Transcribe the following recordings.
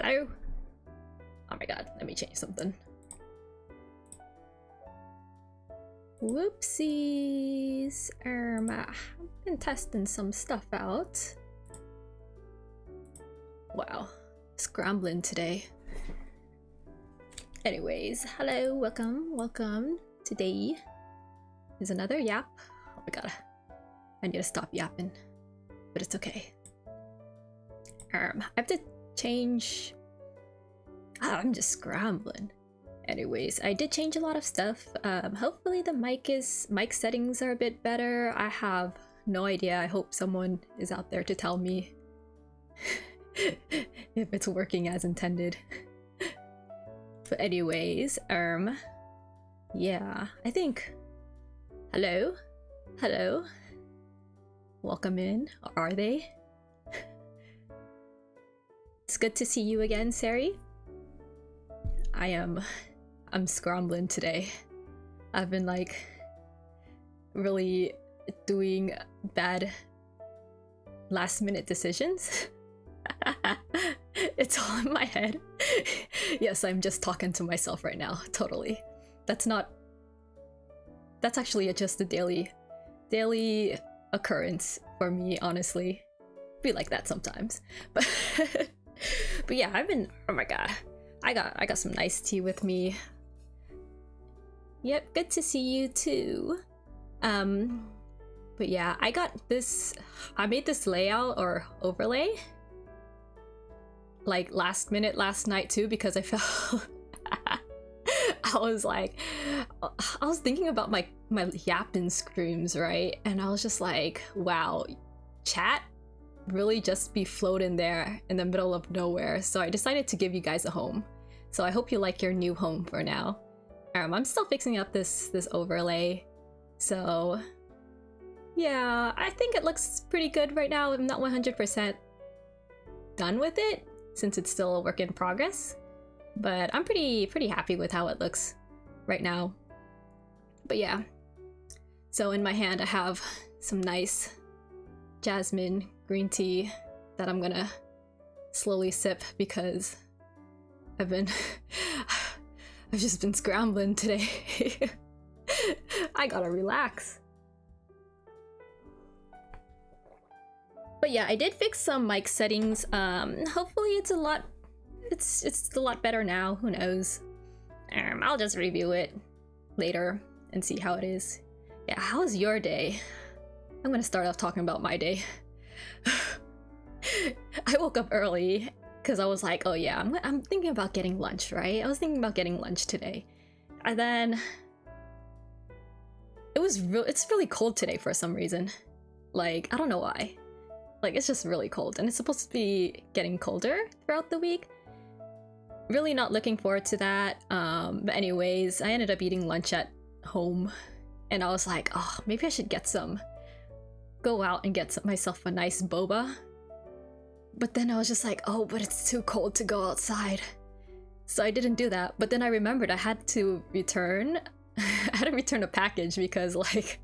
Hello? Oh my god, let me change something. Whoopsies. I've been testing some stuff out. Wow, scrambling today. Anyways, hello, welcome. Today is another yap. Oh my god, I need to stop yapping, but it's okay. I have to change. I'm just scrambling. Anyways, I did change a lot of stuff. Hopefully the mic settings are a bit better. I have no idea. I hope someone is out there to tell me if it's working as intended. But anyways, yeah, I think. Hello? Welcome in. Or are they? It's good to see you again, Sari. I'm scrambling today. I've been like really doing bad last minute decisions. It's all in my head. Yes, I'm just talking to myself right now, totally. That's actually just a daily occurrence for me, honestly. Be like that sometimes. But yeah, oh my god. I got some nice tea with me. Yep, good to see you too. But yeah, I made this layout or overlay like last minute last night too, because I felt I was thinking about my yapping screams, right? And I was just like, wow, chat really just be floating there in the middle of nowhere. So I decided to give you guys a home. So I hope you like your new home for now. I'm still fixing up this overlay. So yeah, I think it looks pretty good right now. I'm not 100% done with it since it's still a work in progress, but I'm pretty happy with how it looks right now. But yeah, so in my hand I have some nice jasmine green tea that I'm gonna slowly sip because I've just been scrambling today. I gotta relax. But yeah, I did fix some mic settings. Hopefully it's a lot better now. Who knows? I'll just review it later and see how it is. Yeah, how's your day? I'm gonna start off talking about my day. I woke up early because I was like, oh yeah, I'm thinking about getting lunch, right? I was thinking about getting lunch today. And then it's really cold today for some reason. Like, I don't know why. Like, it's just really cold, and it's supposed to be getting colder throughout the week. Really not looking forward to that. But anyways, I ended up eating lunch at home, and I was like, oh, maybe I should go out and get myself a nice boba. But then I was just like, oh, but it's too cold to go outside. So I didn't do that. But then I remembered I had to return a package because like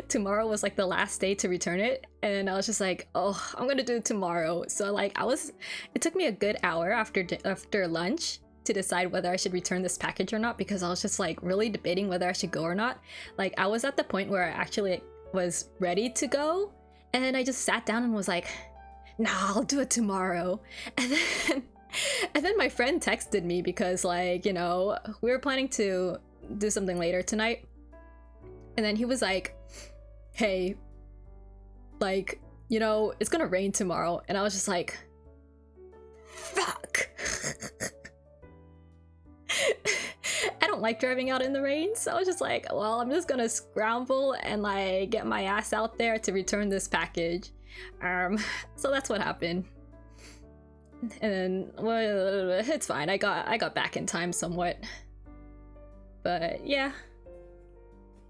tomorrow was like the last day to return it. And I was just like, oh, I'm gonna do it tomorrow. So like it took me a good hour after lunch to decide whether I should return this package or not, because I was just like really debating whether I should go or not. Like, I was at the point where I actually was ready to go, and then I just sat down and was like, nah, I'll do it tomorrow. And then my friend texted me because, like, you know, we were planning to do something later tonight, and then he was like, hey, like, you know, it's gonna rain tomorrow. And I was just like, fuck. I don't like driving out in the rain, so I was just like, well, I'm just gonna scramble and like get my ass out there to return this package. So that's what happened. And then, well, it's fine. I got back in time somewhat. But yeah,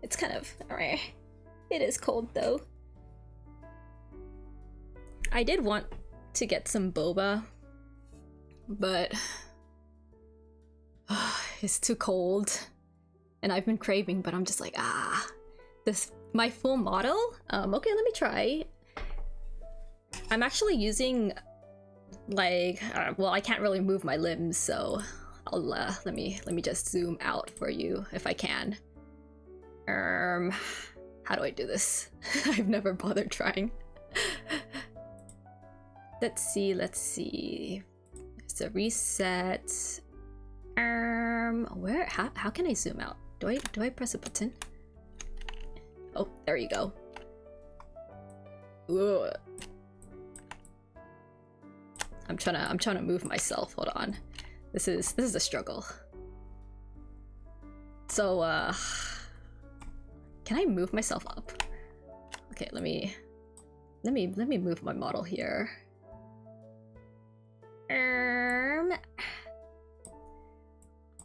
it's kind of alright. It is cold though. I did want to get some boba, but it's too cold, and I've been craving, but I'm just like, my full model. Okay, let me try. I'm actually using like, well, I can't really move my limbs, so I'll let me just zoom out for you if I can. How do I do this? I've never bothered trying. Let's see. It's a reset. Where? How can I zoom out? Do I press a button? Oh, there you go. Ugh. I'm trying to move myself. Hold on. This is a struggle. So can I move myself up? Okay, let me move my model here.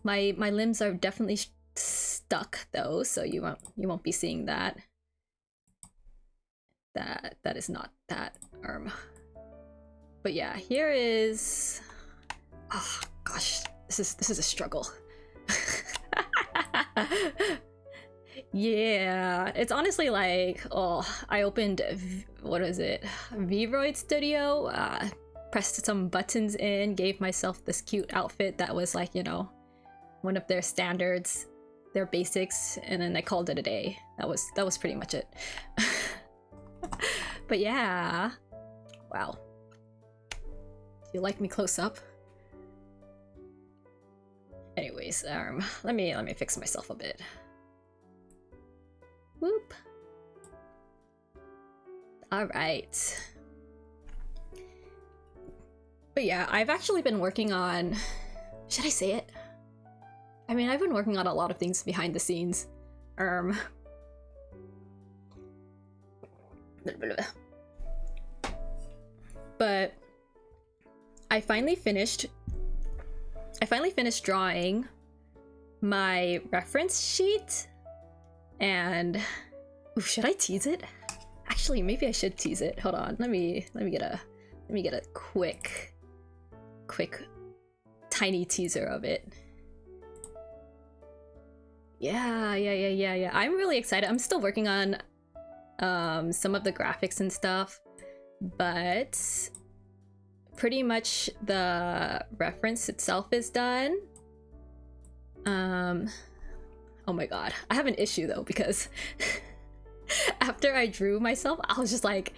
My limbs are definitely stuck though, so you won't be seeing that. That is not that arm. But yeah, here is. Oh gosh, this is a struggle. Yeah, it's honestly like, oh, I opened what is it, VOD Studio, pressed some buttons in, gave myself this cute outfit that was like, you know, one of their standards, their basics, and then I called it a day. That was pretty much it. But yeah, wow. Do you like me close up? Anyways, let me fix myself a bit. Whoop. All right. But yeah, I've actually been working on. Should I say it? I mean, I've been working on a lot of things behind the scenes. But I finally finished drawing my reference sheet, and ooh, should I tease it? Actually, maybe I should tease it. Hold on, let me get a quick tiny teaser of it. Yeah. I'm really excited. I'm still working on some of the graphics and stuff, but pretty much the reference itself is done. Oh my god, I have an issue though, because after I drew myself, I was just like,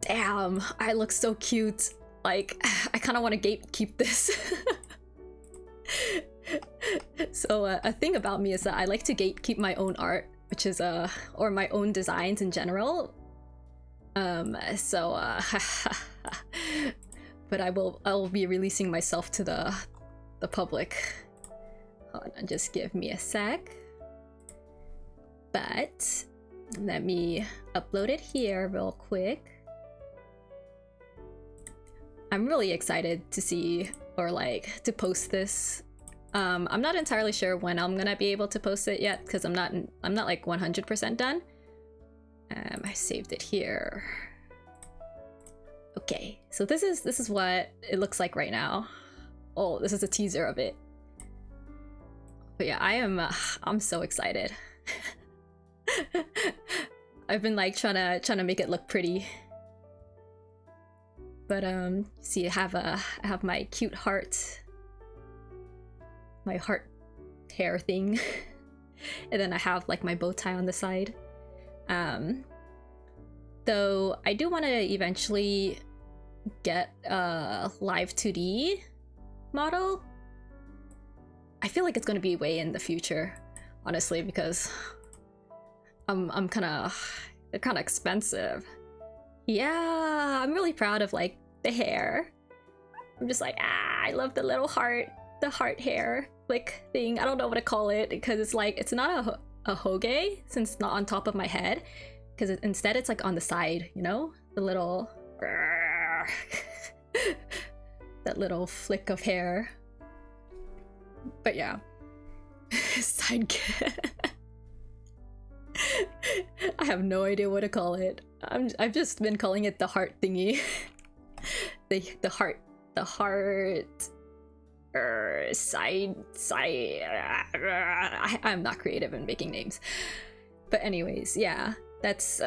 damn, I look so cute. Like, I kind of want to gatekeep this. So a thing about me is that I like to gatekeep my own art, which is or my own designs in general. But I will be releasing myself to the public. Hold on, just give me a sec. But let me upload it here real quick. I'm really excited to see, or like to post this. I'm not entirely sure when I'm gonna be able to post it yet, because I'm not like 100% done. I saved it here. Okay, so this is what it looks like right now. Oh, this is a teaser of it. But yeah, I'm so excited. I've been like trying to make it look pretty. But see, I have my cute heart, my heart hair thing, and then I have like my bow tie on the side. Though I do want to eventually get a live 2D model. I feel like it's going to be way in the future, honestly, because they're kind of expensive. Yeah, I'm really proud of like the hair. I'm just like, I love the little heart, the heart hair flick thing. I don't know what to call it, because it's like, it's not a hoge, since it's not on top of my head, because instead it's like on the side, you know, the little that little flick of hair. But yeah, sidekick. I have no idea what to call it. I've just been calling it the heart thingy. the heart side. I'm not creative in making names. But anyways, yeah, that's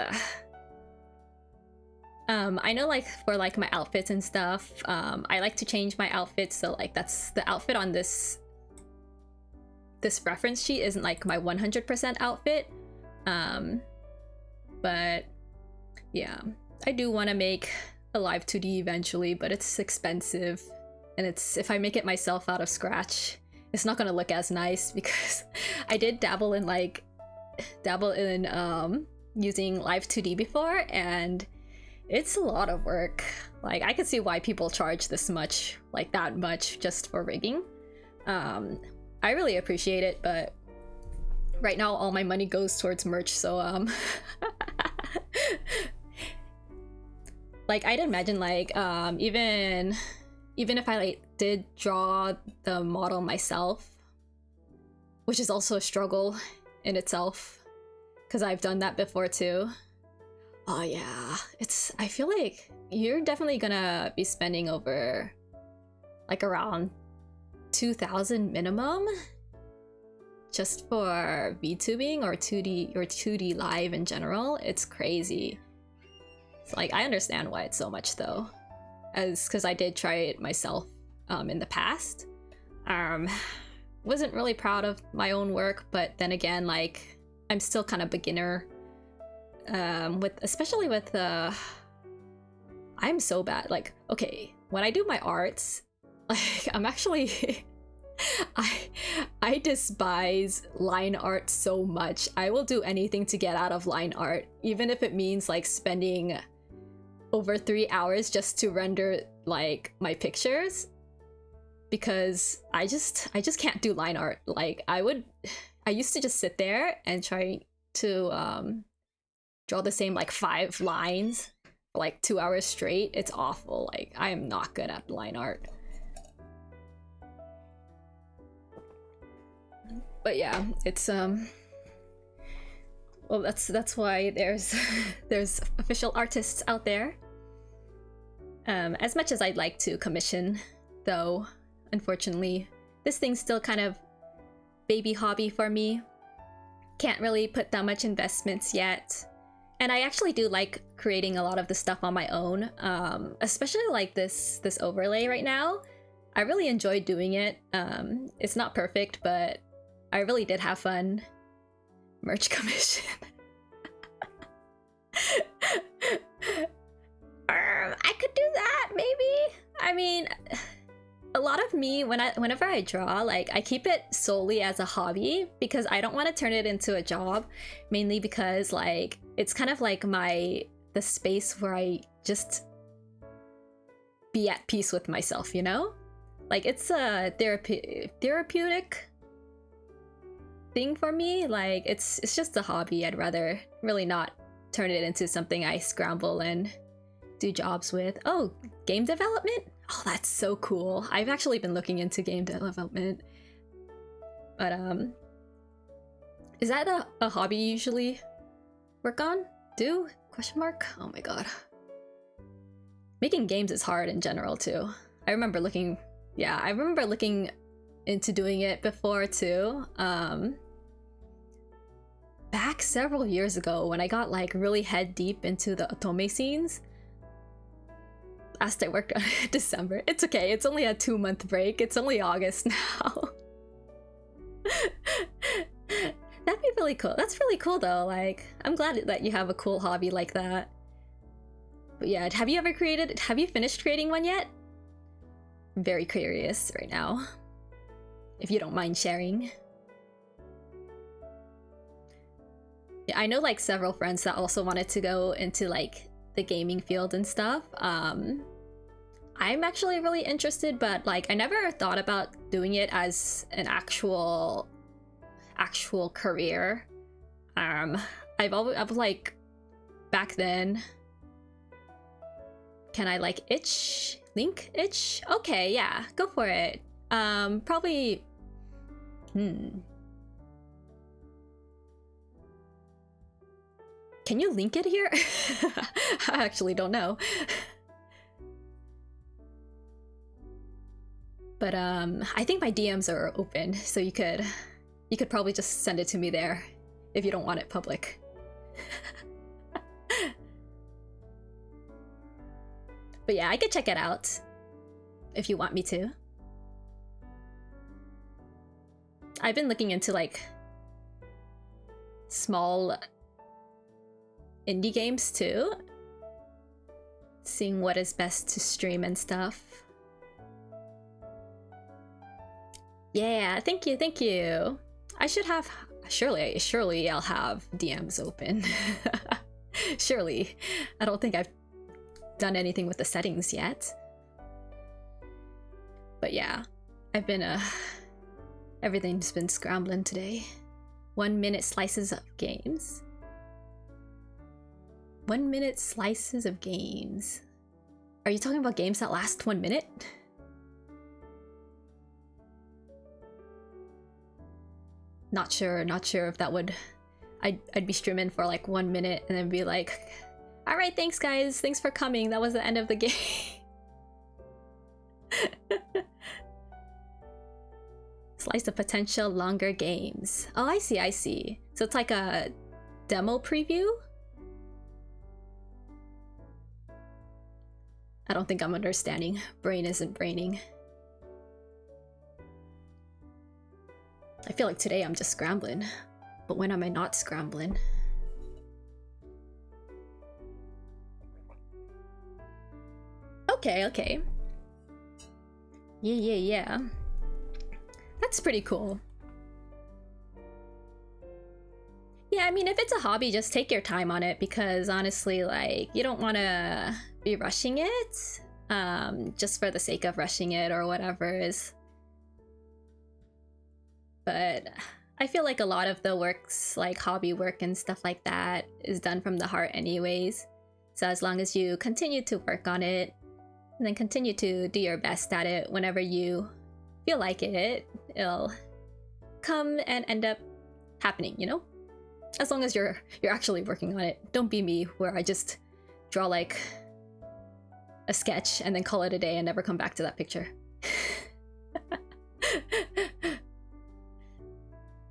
I know like for like my outfits and stuff, I like to change my outfits, so like that's the outfit on this reference sheet isn't like my 100% outfit. But yeah, I do want to make a live 2D eventually, but it's expensive, and it's if I make it myself out of scratch, it's not gonna look as nice because I did dabble in using live 2D before, and it's a lot of work. Like I could see why people charge this much, like that much just for rigging. I really appreciate it, but right now all my money goes towards merch, so like I'd imagine like even if I like did draw the model myself, which is also a struggle in itself because I've done that before too. Oh yeah, I feel like you're definitely gonna be spending over like around 2,000 minimum just for VTubing or 2D live in general. It's crazy. It's like I understand why it's so much though, because I did try it myself in the past. Wasn't really proud of my own work, but then again, like I'm still kind of beginner. Especially with I'm so bad. Like, okay, when I do my arts, like I'm actually I despise line art so much. I will do anything to get out of line art, even if it means like spending over 3 hours just to render like my pictures, because I just can't do line art. Like I used to just sit there and try to draw the same like 5 lines for like 2 hours straight. It's awful. Like I am not good at line art. But yeah, it's well, that's why there's official artists out there. As much as I'd like to commission, though, unfortunately, this thing's still kind of baby hobby for me. Can't really put that much investments yet. And I actually do like creating a lot of the stuff on my own, especially like this overlay right now. I really enjoy doing it. It's not perfect, but I really did have fun. Merch commission. I could do that, maybe. I mean, a lot of me, whenever I draw, like I keep it solely as a hobby because I don't want to turn it into a job, mainly because like it's kind of like the space where I just be at peace with myself, you know? Like it's a therapeutic thing for me. Like it's just a hobby. I'd rather really not turn it into something I scramble and do jobs with. Oh, game development? Oh, that's so cool. I've actually been looking into game development. But is that a hobby you usually work on? Do? Question mark? Oh my god. Making games is hard in general too. I remember looking into doing it before too. Back several years ago when I got like really head deep into the otome scenes. Last I worked on December. It's okay, it's only a 2-month break. It's only August now. That'd be really cool. That's really cool though. Like, I'm glad that you have a cool hobby like that. But yeah, have you finished creating one yet? I'm very curious right now. If you don't mind sharing. Yeah, I know like several friends that also wanted to go into like the gaming field and stuff. I'm actually really interested, but like I never thought about doing it as an actual career. I've like back then. Can I like link itch? Okay, yeah, go for it. Probably. Can you link it here? I actually don't know. But I think my DMs are open, so you could probably just send it to me there if you don't want it public. But yeah, I could check it out if you want me to. I've been looking into like small indie games too, seeing what is best to stream and stuff. Yeah, thank you, thank you. I should have, surely I'll have DMs open. Surely. I don't think I've done anything with the settings yet. But yeah, I've been everything's been scrambling today. 1 minute slices of games. 1 minute slices of games. Are you talking about games that last 1 minute? Not sure if that would... I'd be streaming for like 1 minute and then be like, alright, thanks guys, thanks for coming, that was the end of the game. Slice of potential longer games. Oh, I see, I see. So it's like a demo preview? I don't think I'm understanding. Brain isn't braining. I feel like today I'm just scrambling. But when am I not scrambling? Okay, okay. Yeah. That's pretty cool. Yeah, I mean, if it's a hobby, just take your time on it, because honestly, like, you don't want to be rushing it just for the sake of rushing it or whatever is. But I feel like a lot of the works, like hobby work and stuff like that, is done from the heart anyways. So as long as you continue to work on it and then continue to do your best at it whenever you feel like it, it'll come and end up happening, you know? As long as you're actually working on it. Don't be me, where I just draw like a sketch and then call it a day and never come back to that picture.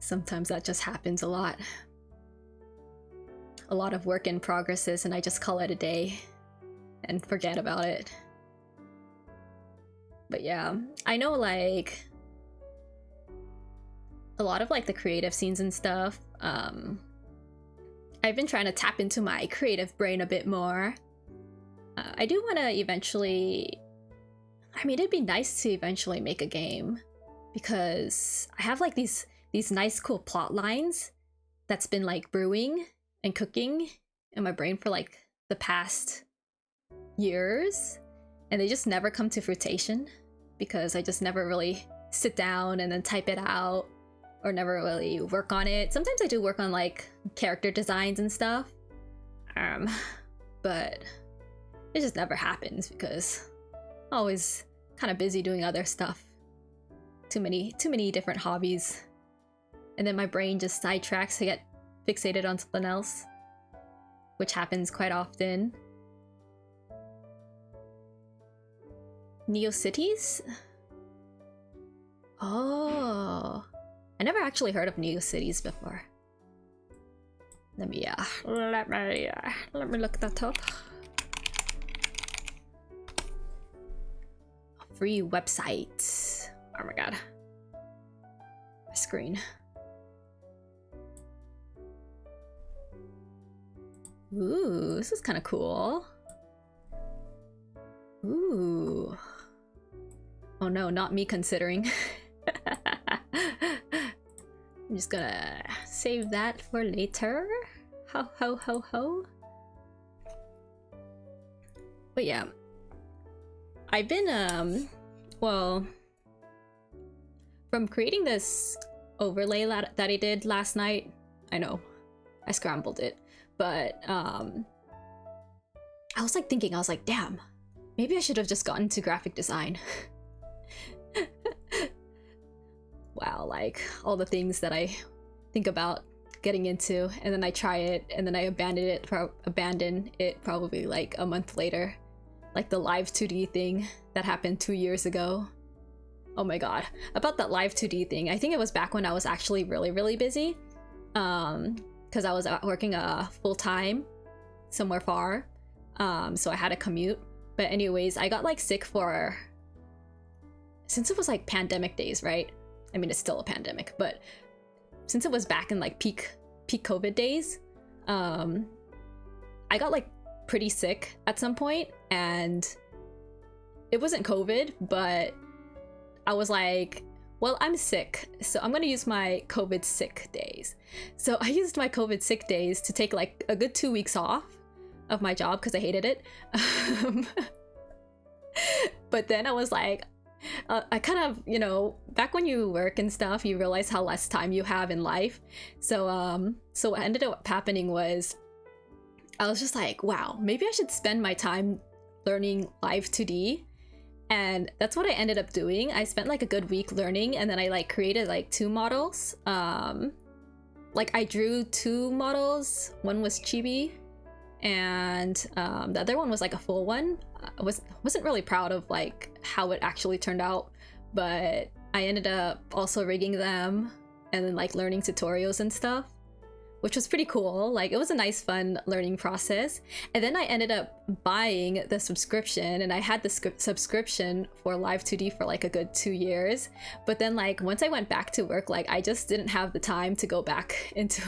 Sometimes that just happens a lot. A lot of work in progresses and I just call it a day and forget about it. But yeah, I know like a lot of like the creative scenes and stuff, I've been trying to tap into my creative brain a bit more. I do want to eventually, I mean, it'd be nice to eventually make a game, because I have like these nice cool plot lines that's been like brewing and cooking in my brain for like the past years, and they just never come to fruition because I just never really sit down and then type it out, or never really work on it. Sometimes I do work on like character designs and stuff, but it just never happens because I'm always kind of busy doing other stuff. Too many different hobbies. And then my brain just sidetracks to get fixated on something else, which happens quite often. NeoCities? Oh, I never actually heard of NeoCities before. Let me look that up. Free website. Oh my god. My screen. Ooh, this is kind of cool. Ooh. Oh no, not me considering. I'm just gonna save that for later. Ho ho ho ho. But yeah, I've been well, from creating this overlay that I did last night. I know I scrambled it, but I was like thinking, I was like, damn, maybe I should have just gotten into graphic design. Wow, like all the things that I think about getting into, and then I try it and then I abandon it probably like a month later. Like the live 2D thing that happened 2 years ago. Oh my god, about that live 2D thing, I think it was back when I was actually really busy, because I was working full-time somewhere far, so I had a commute. But anyways, I got like sick for, since it was like pandemic days, right? I mean, it's still a pandemic, but since it was back in like peak COVID days, I got like pretty sick at some point, and it wasn't COVID, but I was like, well, I'm sick, so I'm gonna use my COVID sick days. So I used my COVID sick days to take like a good 2 weeks off of my job because I hated it. But then I was like, I kind of, you know, back when you work and stuff, you realize how less time you have in life. So so what ended up happening was I was just like, wow, maybe I should spend my time learning Live 2D. And that's what I ended up doing. I spent like a good week learning, and then I like created like 2 models. Like I drew 2 models. One was chibi, and the other one was like a full one. I wasn't really proud of like how it actually turned out, but I ended up also rigging them and then like learning tutorials and stuff, which was pretty cool. Like it was a nice fun learning process. And then I ended up buying the subscription, and I had the subscription for Live 2D for like a good 2 years. But then like once I went back to work, like I just didn't have the time to go back into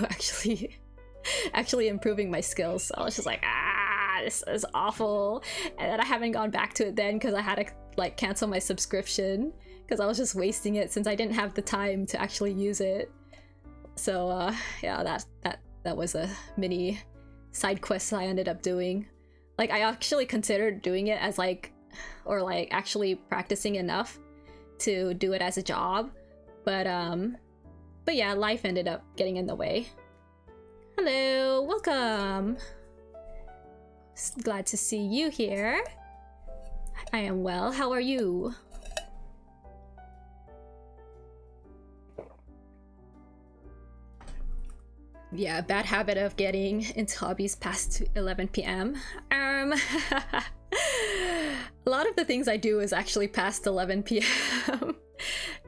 actually improving my skills. So I was just like, this is awful. And then I haven't gone back to it then because I had to like cancel my subscription because I was just wasting it since I didn't have the time to actually use it. So yeah, that was a mini side quest I ended up doing. Like I actually considered doing it as like, or like actually practicing enough to do it as a job, but yeah, life ended up getting in the way. Hello, welcome. Glad to see you here. I am well. How are you? Yeah, bad habit of getting into hobbies past 11 p.m. A lot of the things I do is actually past 11 p.m.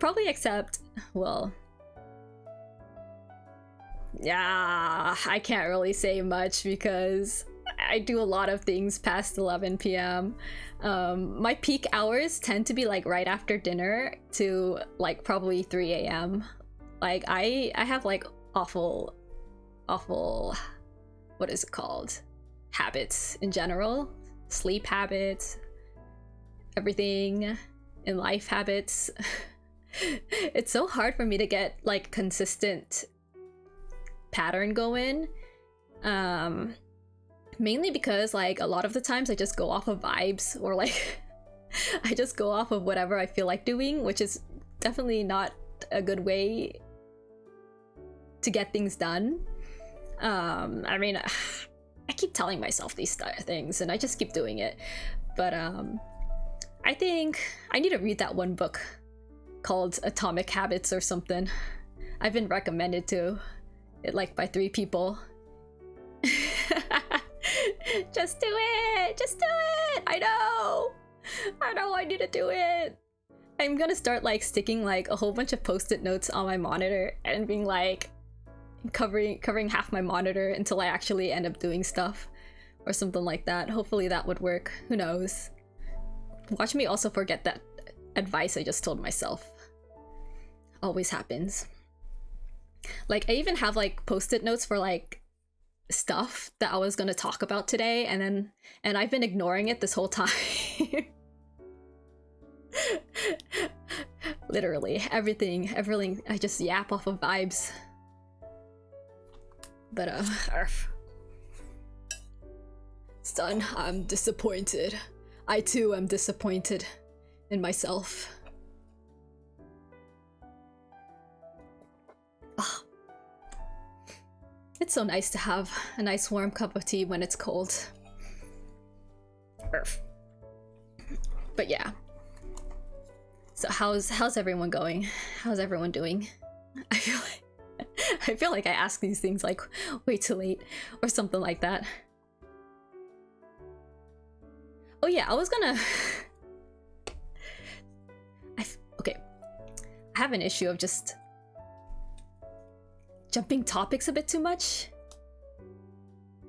Probably except, well, yeah, I can't really say much because I do a lot of things past 11 p.m. My peak hours tend to be like right after dinner to like probably 3 a.m. Like I have like awful, what is it called, habits in general, sleep habits, everything in life habits. It's so hard for me to get like consistent pattern going, mainly because like a lot of the times I just go off of vibes, or like I just go off of whatever I feel like doing, which is definitely not a good way to get things done. I mean, I keep telling myself these things and I just keep doing it, but I think I need to read that one book called Atomic Habits or something. I've been recommended to it like by 3 people. Just do it! Just do it! I know I need to do it. I'm gonna start like sticking like a whole bunch of post-it notes on my monitor and being like covering half my monitor until I actually end up doing stuff or something like that. Hopefully that would work. Who knows? Watch me also forget that advice I just told myself. Always happens. Like I even have like post-it notes for like stuff that I was gonna talk about today, and I've been ignoring it this whole time. Literally everything I just yap off of vibes. But son, I'm disappointed. I too am disappointed in myself. Oh. It's so nice to have a nice warm cup of tea when it's cold. But yeah. So how's everyone going? How's everyone doing? I feel like I ask these things like way too late or something like that. Oh yeah, I was gonna okay. I have an issue of just jumping topics a bit too much.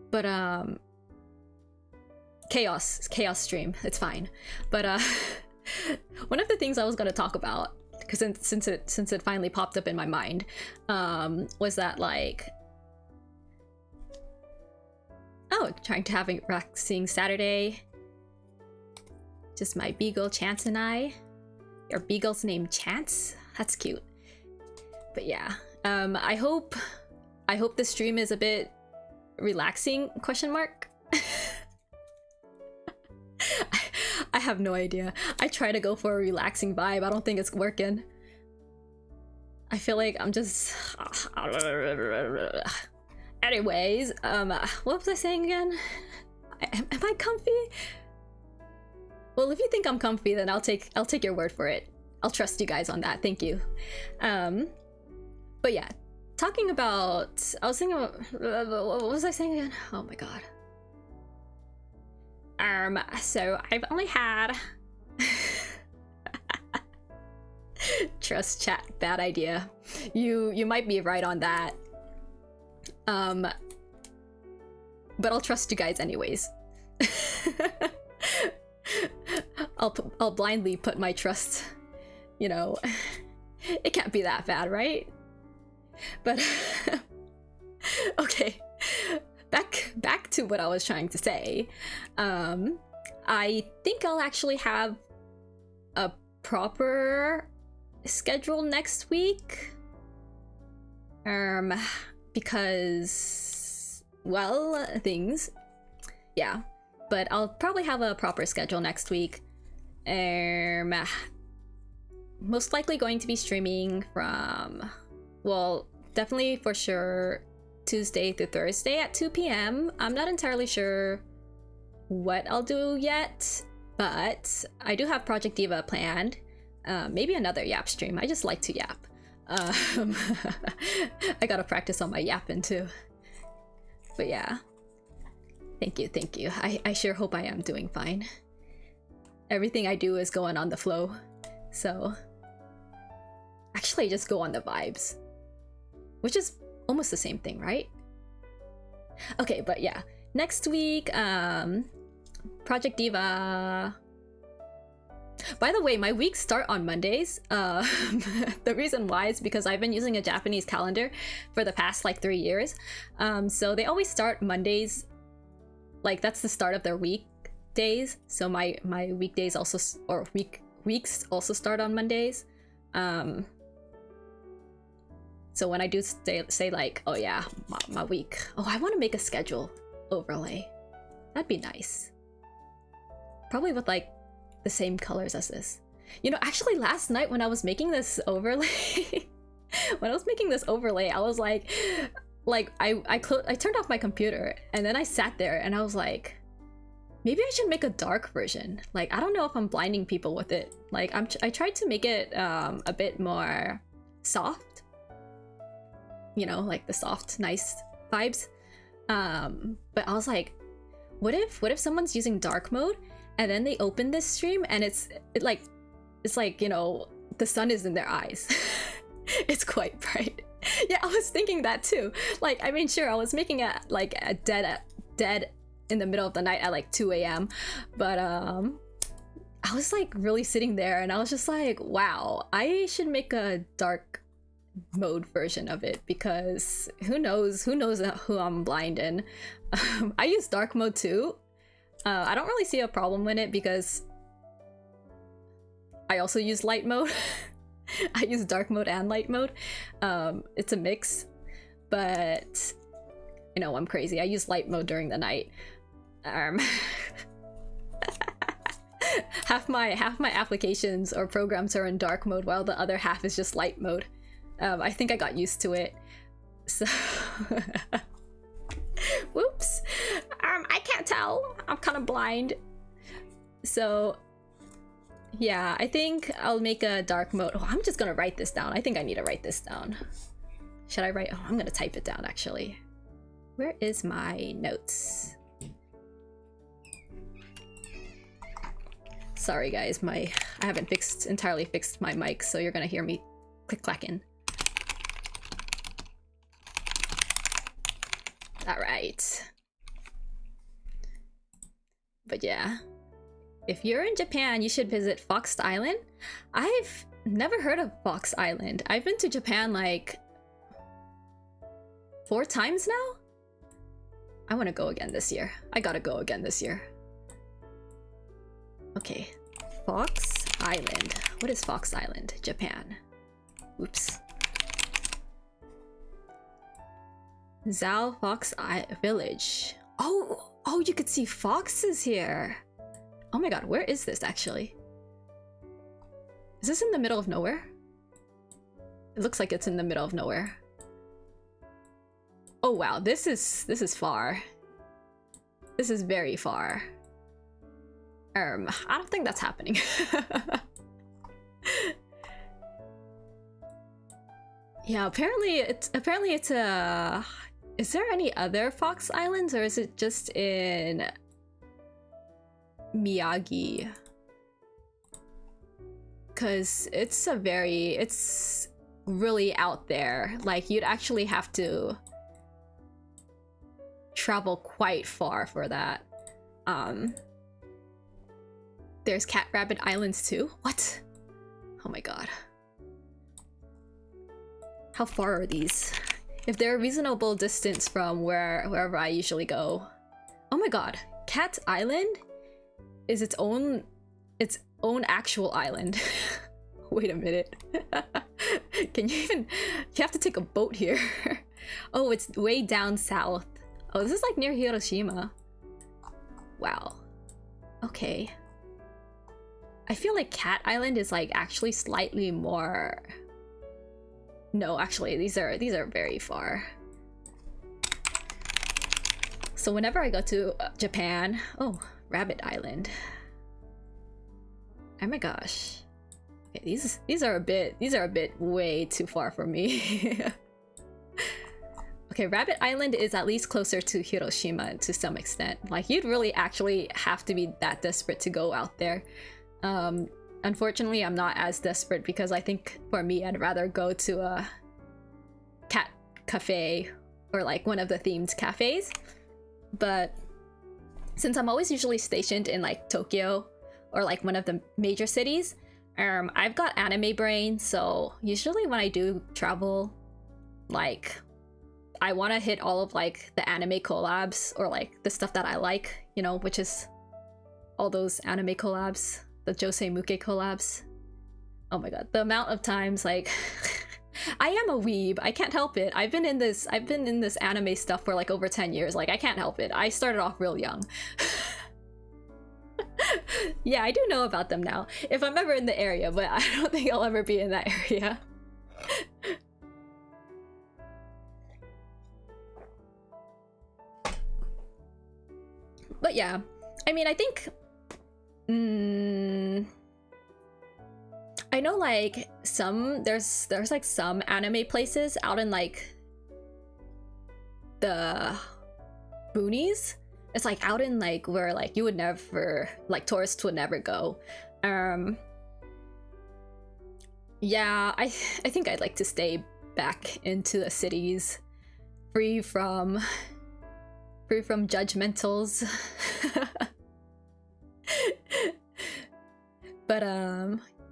But chaos stream. It's fine. But one of the things I was gonna talk about, because since it finally popped up in my mind, was that like, trying to have a relaxing Saturday. Just my beagle Chance and I. Your beagle's name Chance? That's cute. But yeah, I hope the stream is a bit relaxing, question mark. I have no idea. I try to go for a relaxing vibe. I don't think it's working. I feel like I'm just... Anyways, what was I saying again? Am I comfy? Well, if you think I'm comfy, then I'll take your word for it. I'll trust you guys on that. Thank you. But yeah, talking about... I was thinking about... What was I saying again? Oh my god. So I've only had... Trust chat, bad idea. You might be right on that. But I'll trust you guys anyways. I'll blindly put my trust, you know. It can't be that bad, right? But okay, back to what I was trying to say. I think I'll actually have a proper schedule next week. Because, well, things. Yeah, but I'll probably have a proper schedule next week. Most likely going to be streaming from, well, definitely for sure Tuesday through Thursday at 2 p.m. I'm not entirely sure what I'll do yet, but I do have Project Diva planned. Maybe another yap stream. I just like to yap. I gotta practice on my yapping too. But yeah, thank you. I sure hope I am doing fine. Everything I do is going on the flow, so actually I just go on the vibes, which is almost the same thing, right? Okay, but yeah, next week, Project Diva. By the way, my weeks start on Mondays. The reason why is because I've been using a Japanese calendar for the past like 3 years. So they always start Mondays. Like that's the start of their weekdays. So my weekdays also, or weeks also start on Mondays. So when I do say like, oh yeah, my week. Oh, I want to make a schedule overlay. That'd be nice. Probably with like the same colors as this. You know, actually last night when I was making this overlay, I was like I turned off my computer and then I sat there and I was like, maybe I should make a dark version. Like, I don't know if I'm blinding people with it. Like I tried to make it a bit more soft, you know, like the soft, nice vibes. But I was like, what if someone's using dark mode and then they open this stream and it's like, you know, the sun is in their eyes. It's quite bright. Yeah, I was thinking that too. Like, I mean, sure, I was making it like a dead in the middle of the night at like 2 a.m. But I was like really sitting there and I was just like, wow, I should make a dark mode version of it, because who knows who I'm blinding. I use dark mode too. I don't really see a problem in it because I also use light mode. I use dark mode and light mode. It's a mix, but you know, I'm crazy. I use light mode during the night. Half my applications or programs are in dark mode while the other half is just light mode. I think I got used to it. So whoops. I can't tell. I'm kind of blind. So yeah, I think I'll make a dark mode. Oh, I'm just gonna write this down. I think I need to write this down. Should I write? Oh, I'm gonna type it down actually. Where is my notes? Sorry guys, I haven't entirely fixed my mic, so you're gonna hear me click clacking. All right. But yeah, if you're in Japan, you should visit Fox Island. I've never heard of Fox Island. I've been to Japan like 4 times now. I want to go again this year. I gotta go again this year. Okay, Fox Island. What is Fox Island? Japan. Oops. Zhao Fox Village. Oh, you could see foxes here. Oh my god, where is this actually? Is this in the middle of nowhere? It looks like it's in the middle of nowhere. Oh wow, this is far. This is very far. I don't think that's happening. Yeah, apparently it's a. Is there any other Fox Islands, or is it just in Miyagi? Cause it's really out there. Like you'd actually have to travel quite far for that. There's Cat Rabbit Islands too. What? Oh my god. How far are these? If they're a reasonable distance from wherever I usually go. Oh my god, Cat Island is its own actual island. Wait a minute. Can you even... You have to take a boat here. Oh, it's way down south. Oh, this is like near Hiroshima. Wow. Okay. I feel like Cat Island is like actually slightly more... No, actually, these are very far. So whenever I go to Japan... Oh, Rabbit Island. Oh my gosh. Okay, these are a bit way too far for me. Okay, Rabbit Island is at least closer to Hiroshima to some extent. Like you'd really actually have to be that desperate to go out there. Unfortunately, I'm not as desperate because I think for me, I'd rather go to a cat cafe or like one of the themed cafes. But since I'm always usually stationed in like Tokyo or like one of the major cities, I've got anime brain. So usually when I do travel, like I want to hit all of like the anime collabs or like the stuff that I like, you know, which is all those anime collabs. The Josei Muke collabs. Oh my god, the amount of times like I am a weeb. I can't help it. I've been in this anime stuff for like over 10 years. Like I can't help it. I started off real young. Yeah, I do know about them now. If I'm ever in the area, but I don't think I'll ever be in that area. But yeah, I mean, I think I know like there's like some anime places out in like the boonies. It's like out in like where like you would never, like tourists would never go. Yeah, I think I'd like to stay back into the cities, free from judgmentals. But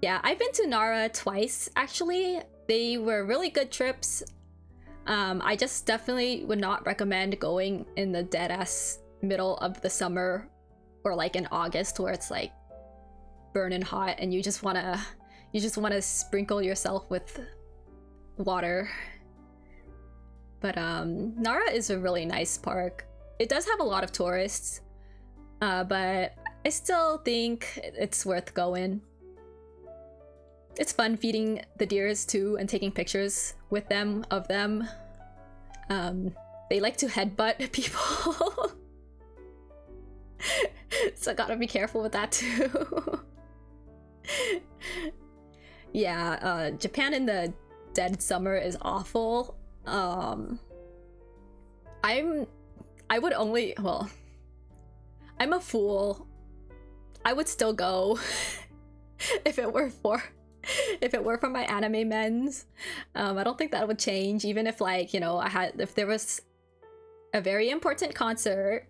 yeah, I've been to Nara twice actually. They were really good trips. I just definitely would not recommend going in the dead ass middle of the summer or like in August where it's like burning hot and you just want to sprinkle yourself with water. But Nara is a really nice park. It does have a lot of tourists, but I still think it's worth going. It's fun feeding the deers too and taking pictures with them, of them. They like to headbutt people. So gotta be careful with that too. Yeah, Japan in the dead summer is awful. I'm a fool. I would still go if it were for my anime mens. I don't think that would change, even if like, you know, if there was a very important concert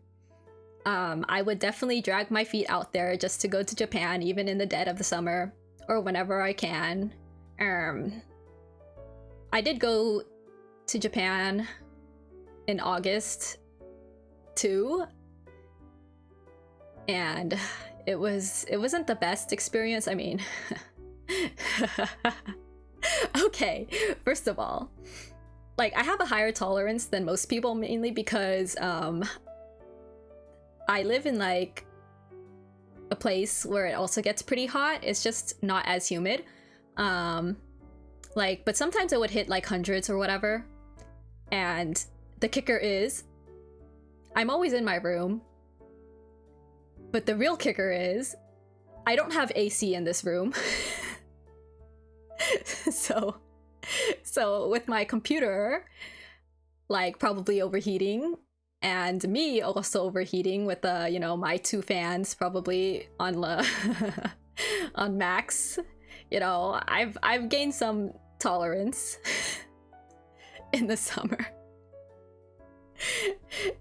I would definitely drag my feet out there just to go to Japan, even in the dead of the summer or whenever I can. I did go to Japan in August too, and it wasn't the best experience. I mean, okay, first of all, like, I have a higher tolerance than most people, mainly because I live in like a place where it also gets pretty hot. It's just not as humid. Like, but sometimes it would hit like hundreds or whatever. And the kicker is, I'm always in my room. But the real kicker is, I don't have AC in this room. So with my computer, like, probably overheating, and me also overheating with you know, my 2 fans probably on on max, you know, I've gained some tolerance in the summer.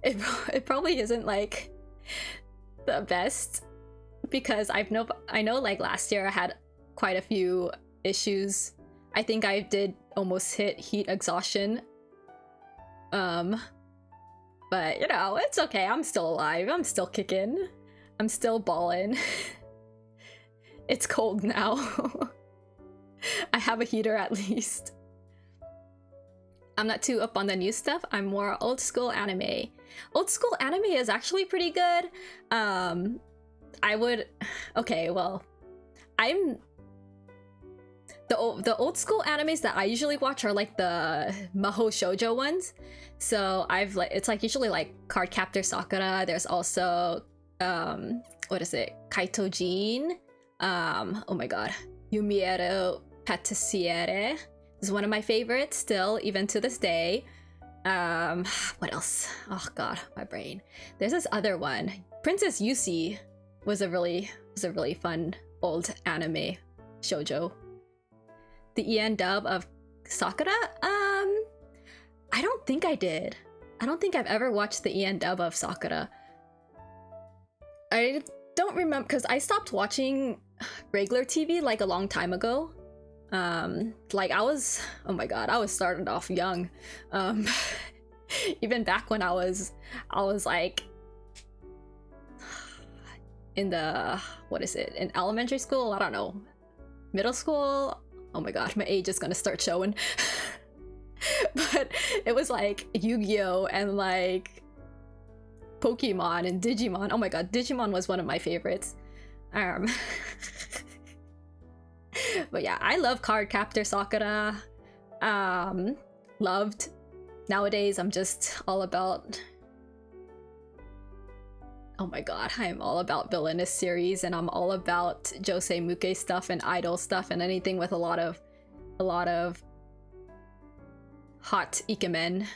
It probably isn't like the best, because I know like last year I had quite a few issues. I think I did almost hit heat exhaustion. But you know, it's okay. I'm still alive. I'm still kicking. I'm still balling. It's cold now. I have a heater at least. I'm not too up on the new stuff. I'm more old school anime. Old school anime is actually pretty good. I would... Okay, well, I'm... The old school animes that I usually watch are like the Maho Shoujo ones. So it's like usually like Cardcaptor Sakura. There's also what is it? Kaitojin. Oh my god. Yumieru Patissiere is one of my favorites still, even to this day. What else? Oh god, my brain. There's this other one. Princess Yusi was a really fun old anime shoujo. The EN dub of Sakura? I don't think I did. I don't think I've ever watched the EN dub of Sakura. I don't remember, because I stopped watching regular TV like a long time ago. Like I was, oh my god, I was started off young. Even back when I was like in the, what is it, in elementary school? I don't know, middle school? Oh my god, my age is gonna start showing. But it was like Yu-Gi-Oh! And like Pokemon and Digimon. Oh my god, Digimon was one of my favorites. But yeah, I love Cardcaptor Sakura. Loved. Nowadays, I'm just all about... Oh my god, I'm all about villainous series, and I'm all about Josei Muke stuff and idol stuff and anything with a lot of hot ikemen.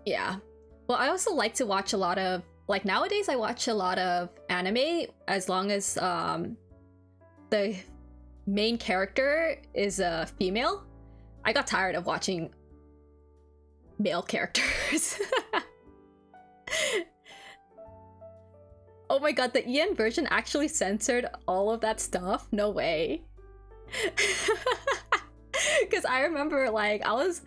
Yeah. Well, I also like to watch a lot of, like, nowadays I watch a lot of anime as long as the main character is a female. I got tired of watching male characters. Oh my god, the EN version actually censored all of that stuff? No way. Because I remember, like, I was,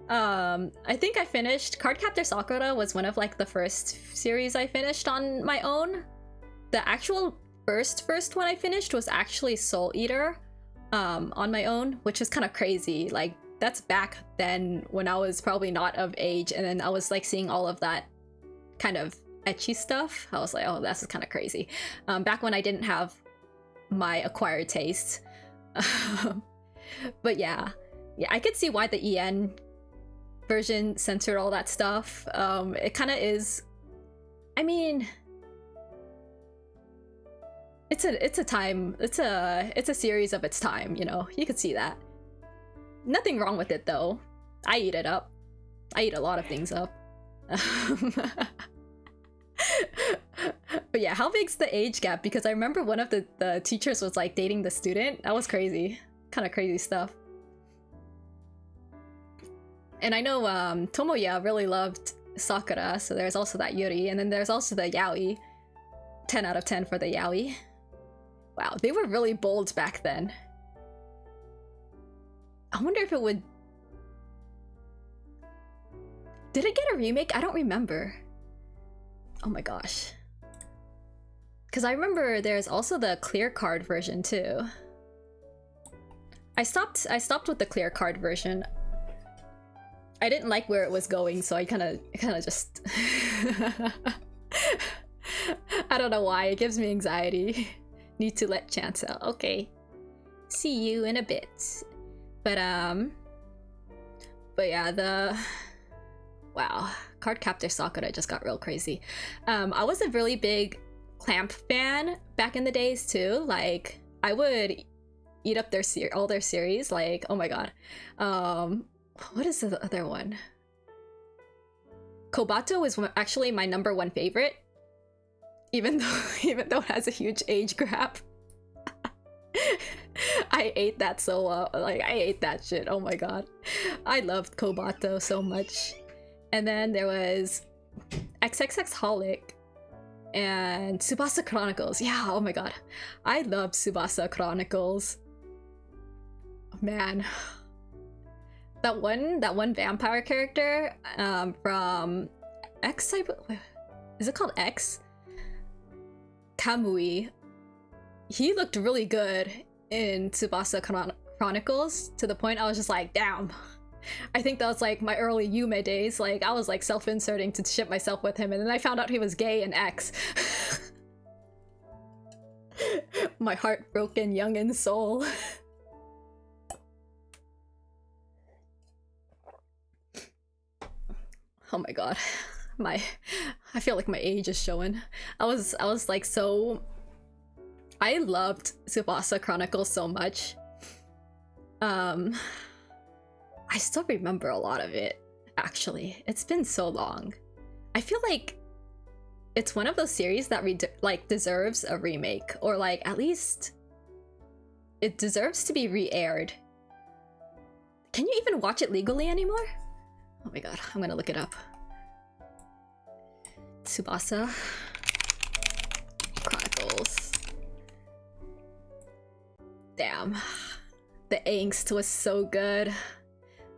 I think I finished, Cardcaptor Sakura was one of, like, the first series I finished on my own. The actual first one I finished was actually Soul Eater, on my own, which is kind of crazy. Like, that's back then when I was probably not of age, and then I was, like, seeing all of that kind of ecchi stuff. I was like, oh, this is kind of crazy. Back when I didn't have my acquired taste. But yeah, I could see why the EN version censored all that stuff. It kind of is, I mean, it's a time, it's a series of its time, you know. You could see that. Nothing wrong with it though. I eat it up. I eat a lot of things up. But yeah, how big's the age gap? Because I remember one of the teachers was like dating the student. That was crazy. Kind of crazy stuff. And I know Tomoya really loved Sakura, so there's also that Yuri, and then there's also the yaoi. 10 out of 10 for the yaoi. Wow, they were really bold back then. I wonder if it would... Did it get a remake? I don't remember. Oh my gosh. Because I remember there's also the clear card version too. I stopped with the clear card version. I didn't like where it was going, so I kind of just I don't know why, it gives me anxiety. Need to let chance out. Okay. See you in a bit. But yeah, wow, Cardcaptor Sakura just got real crazy. I was a really big Clamp fan back in the days too. Like, I would eat up their all their series. Like, oh my god. What is the other one? Kobato is actually my #1 favorite, even though it has a huge age gap. I ate that so well. Like, I ate that shit. Oh my god, I loved Kobato so much. And then there was XXX Holic and Tsubasa Chronicles. Yeah, oh my god, I loved Tsubasa Chronicles. Man, that one vampire character from X, is it called X? Kamui. He looked really good in Tsubasa Chronicles, to the point I was just like, damn. I think that was like my early Yume days. Like, I was like self-inserting to ship myself with him, and then I found out he was gay in X. My heartbroken youngin' soul. Oh my god, I feel like my age is showing. I was like, so I loved Tsubasa Chronicles so much. I still remember a lot of it, actually. It's been so long. I feel like it's one of those series that like deserves a remake, or like at least it deserves to be re-aired. Can you even watch it legally anymore? Oh my god, I'm gonna look it up. Tsubasa Chronicles. Damn. The angst was so good.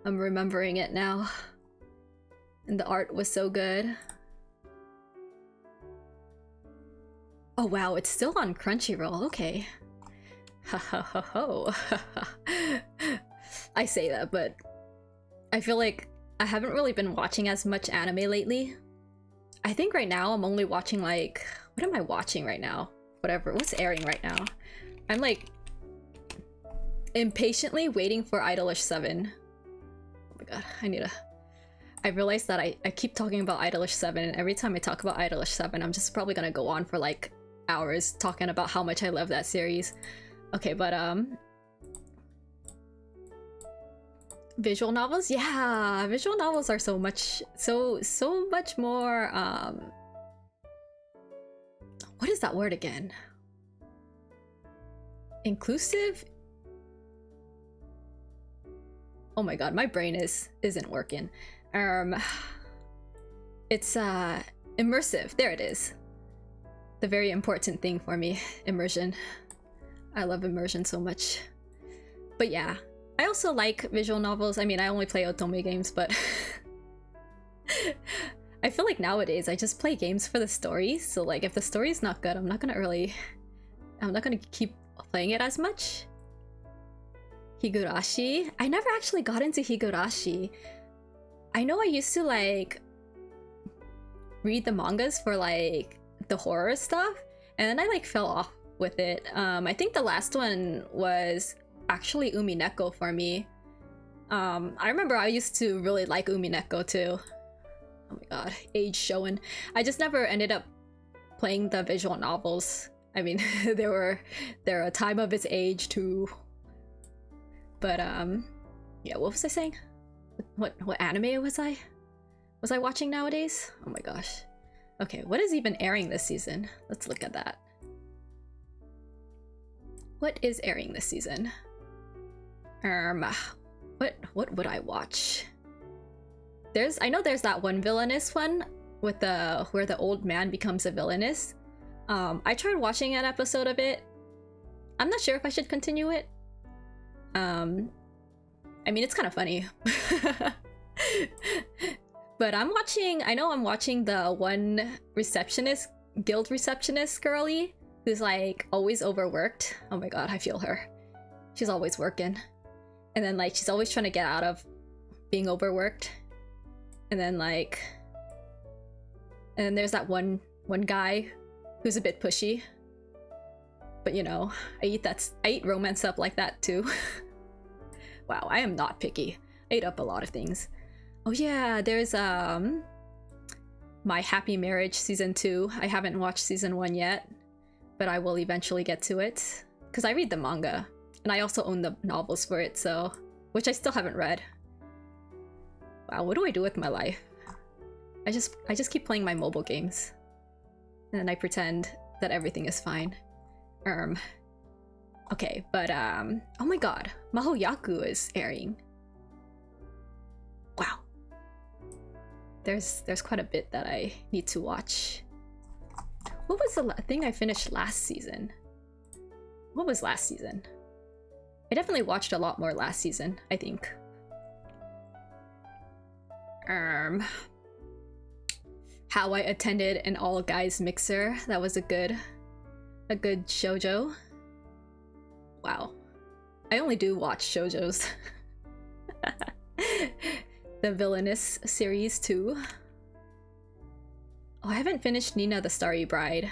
I'm remembering it now. And the art was so good. Oh wow, it's still on Crunchyroll. Okay. Ha ha ha ho. I say that, but I feel like I haven't really been watching as much anime lately. I think right now I'm only watching like... What am I watching right now? Whatever. What's airing right now? I'm like impatiently waiting for Idolish 7. Oh my god, I realized that I keep talking about Idolish 7, and every time I talk about Idolish 7, I'm just probably gonna go on for like hours talking about how much I love that series. Okay, but visual novels? Yeah, visual novels are so much more what is that word again? Inclusive? Oh my god, my brain isn't working. It's immersive. There it is. The very important thing for me, immersion. I love immersion so much. But yeah, I also like visual novels. I mean, I only play otome games, but I feel like nowadays I just play games for the story. So like, if the story's not good, I'm not gonna keep playing it as much. Higurashi? I never actually got into Higurashi. I know I used to like read the mangas for like the horror stuff, and then I like fell off with it. I think the last one was actually Umineko for me. I remember I used to really like Umineko too. Oh my god, age showing. I just never ended up playing the visual novels. I mean, they're a time of its age too. But yeah, what was I saying? What anime was I watching nowadays? Oh my gosh. Okay, what is even airing this season? Let's look at that. What is airing this season? What would I watch? I know there's that one villainous one with the where the old man becomes a villainous. I tried watching an episode of it. I'm not sure if I should continue it. I mean, it's kind of funny. But I know I'm watching the one receptionist, guild receptionist girly, who's like always overworked. Oh my god, I feel her. She's always working. And then like she's always trying to get out of being overworked. And then like, and then there's that one guy who's a bit pushy. But you know, I eat romance up like that too. Wow, I am not picky. I eat up a lot of things. Oh yeah, there's My Happy Marriage season 2. I haven't watched season 1 yet, but I will eventually get to it because I read the manga and I also own the novels for it, so which I still haven't read. Wow, what do I do with my life? I just keep playing my mobile games and then I pretend that everything is fine. Okay, but oh my god, Mahoyaku is airing. Wow. There's quite a bit that I need to watch. What was the thing I finished last season? What was last season? I definitely watched a lot more last season, I think. How I Attended an All Guys Mixer. That was a good shoujo. Wow. I only do watch shoujos. The Villainous series too. Oh, I haven't finished Nina the Starry Bride.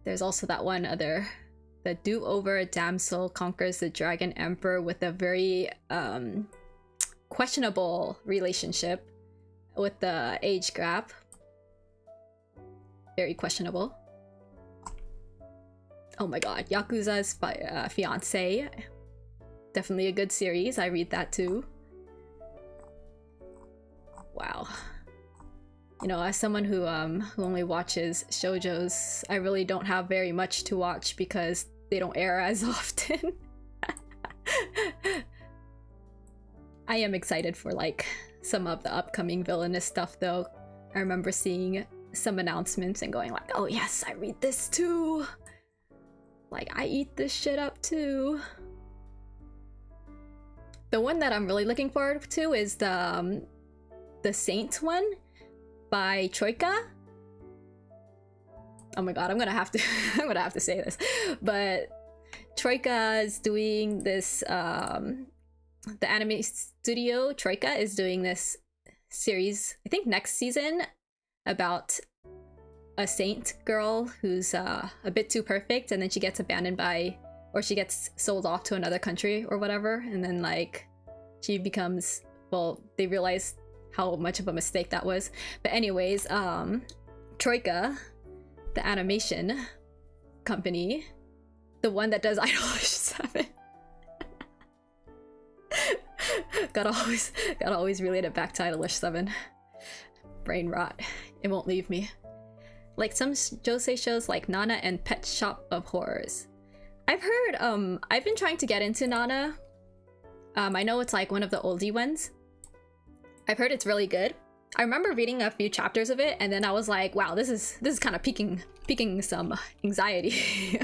There's also that one other. The do-over damsel conquers the dragon emperor with a very questionable relationship with the age gap. Very questionable. Oh my god, Yakuza's fiance. Definitely a good series. I read that too. Wow. You know, as someone who only watches shoujos, I really don't have very much to watch because they don't air as often. I am excited for like some of the upcoming villainous stuff though. I remember seeing some announcements and going like, oh yes, I read this too. Like, I eat this shit up too. The one that I'm really looking forward to is the Saint one by Troika. Oh my god, I'm gonna have to say this, but Troika is doing this. The anime studio Troika is doing this series, I think next season, about a saint girl who's a bit too perfect, and then she gets abandoned by, or she gets sold off to another country or whatever, and then like she becomes, well, they realize how much of a mistake that was. But anyways, Troika, the animation company, the one that does Idolish 7. gotta always relate it back to Idolish 7. Brain rot. It won't leave me. Like some josei shows like Nana and Pet Shop of Horrors. I've heard, I've been trying to get into Nana. I know it's like one of the oldie ones. I've heard it's really good. I remember reading a few chapters of it and then I was like, wow, this is kind of piquing some anxiety.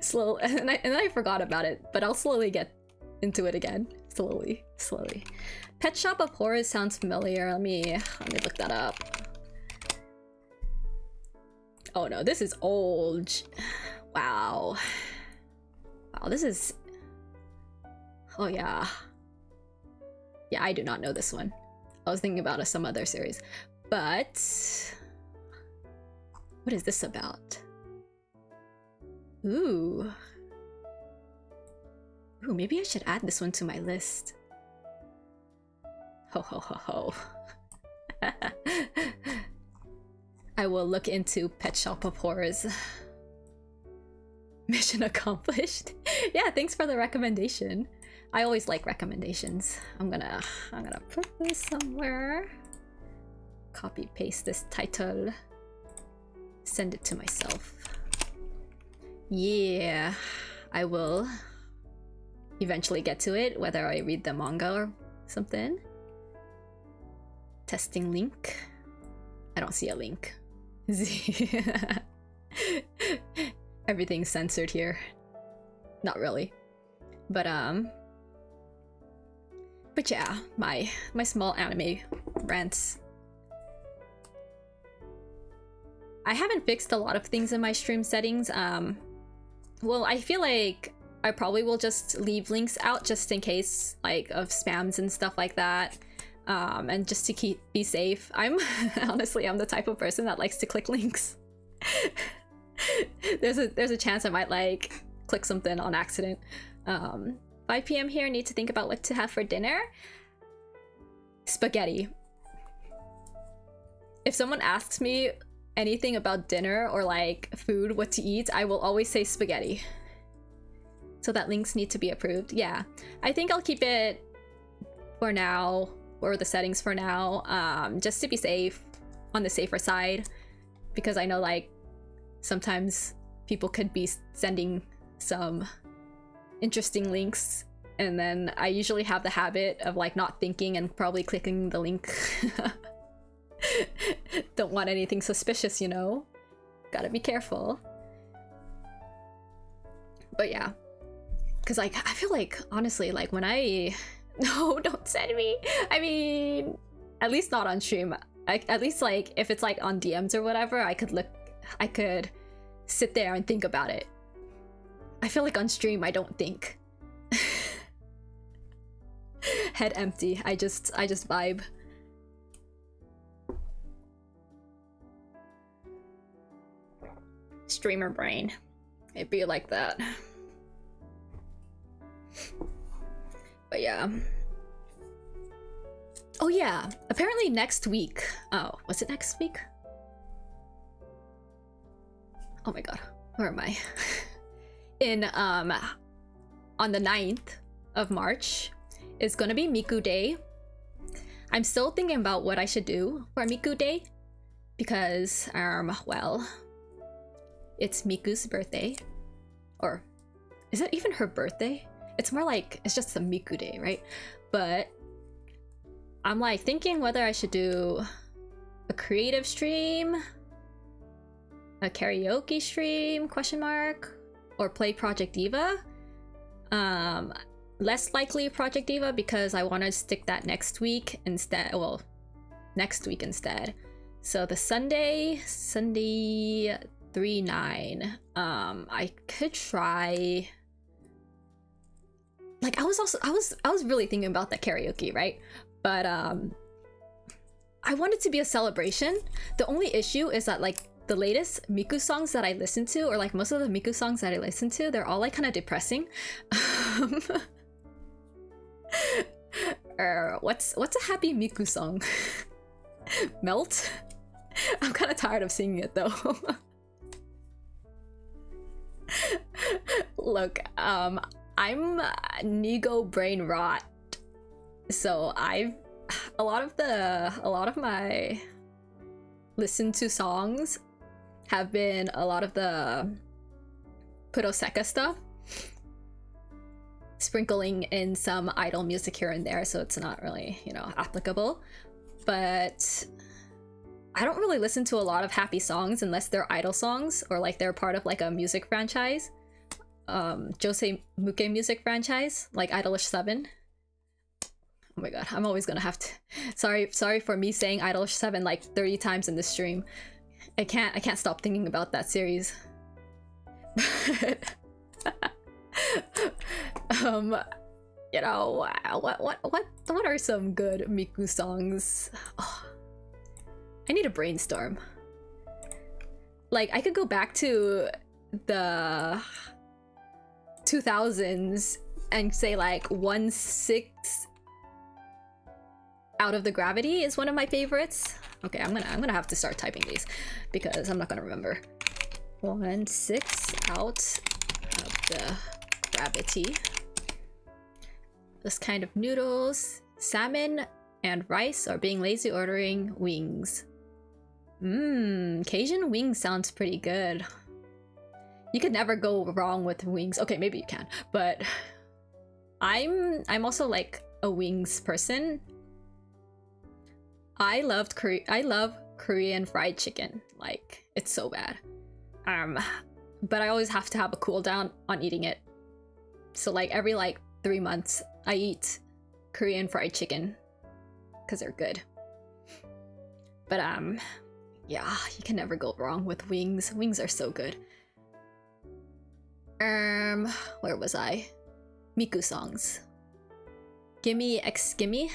Slow, and then I forgot about it, but I'll slowly get into it again. Slowly. Pet Shop of Horrors sounds familiar. Let me look that up. Oh no, this is old. Wow, this is... Oh yeah. Yeah, I do not know this one. I was thinking about some other series. But... what is this about? Ooh. Ooh, maybe I should add this one to my list. Ho ho ho ho. I will look into Pet Shop of Horrors. Mission accomplished. Yeah, thanks for the recommendation. I always like recommendations. I'm gonna put this somewhere. Copy paste this title. Send it to myself. Yeah, I will eventually get to it, whether I read the manga or something. Testing link. I don't see a link. Everything's censored here. Not really. But yeah, my small anime rants. I haven't fixed a lot of things in my stream settings. Well, I feel like I probably will just leave links out just in case, like, of spams and stuff like that. And just to be safe. I'm honestly, I'm the type of person that likes to click links. There's a chance I might like click something on accident. 5 p.m. here, need to think about what to have for dinner. Spaghetti. If someone asks me anything about dinner or like food, what to eat, I will always say spaghetti. So that links need to be approved. Yeah, I think I'll keep it for now, or the settings for now, just to be safe, on the safer side, because I know like sometimes people could be sending some interesting links, and then I usually have the habit of like not thinking and probably clicking the link. Don't want anything suspicious, you know? Gotta be careful. But yeah, because like I feel like honestly, like when I no, don't send me. I mean, at least not on stream. At least like if it's like on DMs or whatever, I could sit there and think about it. I feel like on stream I don't think. Head empty. I just vibe. Streamer brain. It'd be like that. But yeah. Oh yeah, apparently next week. Oh, was it next week? Oh my god, where am I? In on the 9th of March is gonna be Miku Day. I'm still thinking about what I should do for Miku Day because well, it's Miku's birthday. Or is it even her birthday? It's more like it's just a Miku Day, right? But I'm like thinking whether I should do a creative stream, a karaoke stream, question mark, or play Project Diva. Less likely Project Diva because I want to stick that next week instead. Well, next week instead. So the Sunday 3/9. I could try. Like I was really thinking about that karaoke, right? But I want it to be a celebration. The only issue is that like the latest Miku songs that I listen to, or like most of the Miku songs that I listen to, they're all like kind of depressing. What's a happy Miku song? Melt? I'm kind of tired of singing it though. Look, I'm Nigo brain rot, so a lot of my listen to songs have been a lot of the Puroseka stuff, sprinkling in some idol music here and there, so it's not really, you know, applicable. But I don't really listen to a lot of happy songs unless they're idol songs or like they're part of like a music franchise, Josei Muke music franchise, like Idolish 7. Oh my god, I'm always gonna have to sorry for me saying Idolish 7 like 30 times in this stream. I can't stop thinking about that series. You know, what are some good Miku songs? Oh, I need a brainstorm. Like I could go back to the 2000s and say like 1/6 Out of the Gravity is one of my favorites. Okay, I'm gonna have to start typing these because I'm not gonna remember. 1/6 Out of the Gravity. This kind of noodles, salmon, and rice, or being lazy ordering wings. Cajun wings sounds pretty good. You could never go wrong with wings. Okay, maybe you can, but I'm also like a wings person. I love Korean fried chicken. Like, it's so bad. But I always have to have a cool down on eating it. So like every like 3 months I eat Korean fried chicken because they're good. But yeah, you can never go wrong with wings. Wings are so good. Where was I? Miku songs. Gimme X Gimme.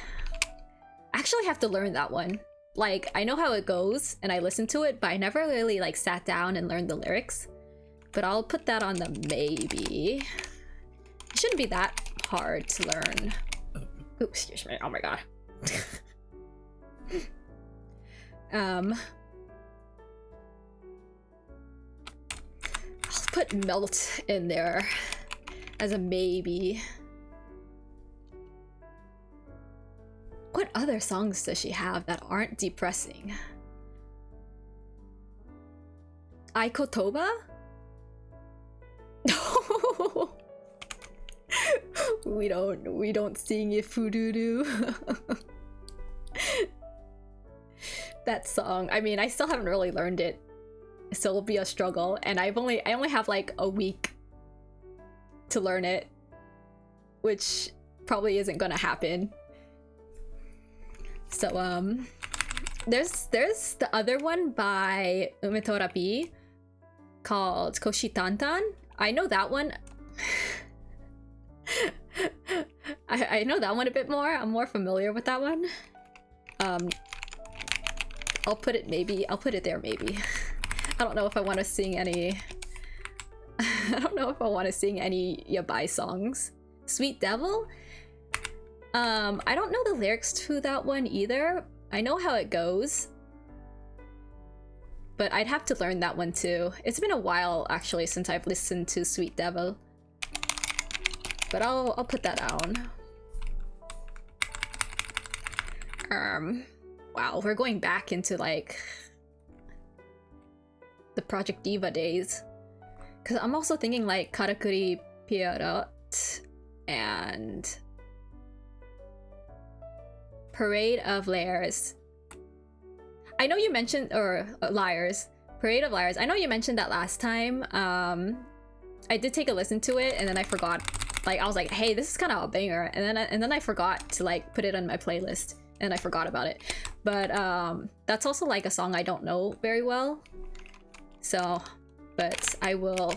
I actually have to learn that one. Like, I know how it goes and I listen to it, but I never really like sat down and learned the lyrics. But I'll put that on the maybe. It shouldn't be that hard to learn. Oops, excuse me. Oh my god. I'll put Melt in there as a maybe. What other songs does she have that aren't depressing? Aikotoba? we don't sing it fururu. That song, I mean, I still haven't really learned it, so it'll be a struggle, and I only have like a week to learn it, which probably isn't gonna happen. So there's the other one by Umetora B called Koshi Tantan. I know that one. I know that one a bit more. I'm more familiar with that one. I'll put it there maybe. I don't know if I want to sing any I don't know if I want to sing any Yabai songs. Sweet Devil? I don't know the lyrics to that one either. I know how it goes, but I'd have to learn that one too. It's been a while actually since I've listened to Sweet Devil, but I'll put that down. Wow, we're going back into like the Project Diva days, because I'm also thinking like Karakuri Pierrot and Parade of Liars. I know you mentioned, or Liars. Parade of Liars. I know you mentioned that last time. I did take a listen to it and then I forgot. Like, I was like, hey, this is kind of a banger, and then I forgot to like put it on my playlist and I forgot about it. But that's also like a song I don't know very well. So, but I will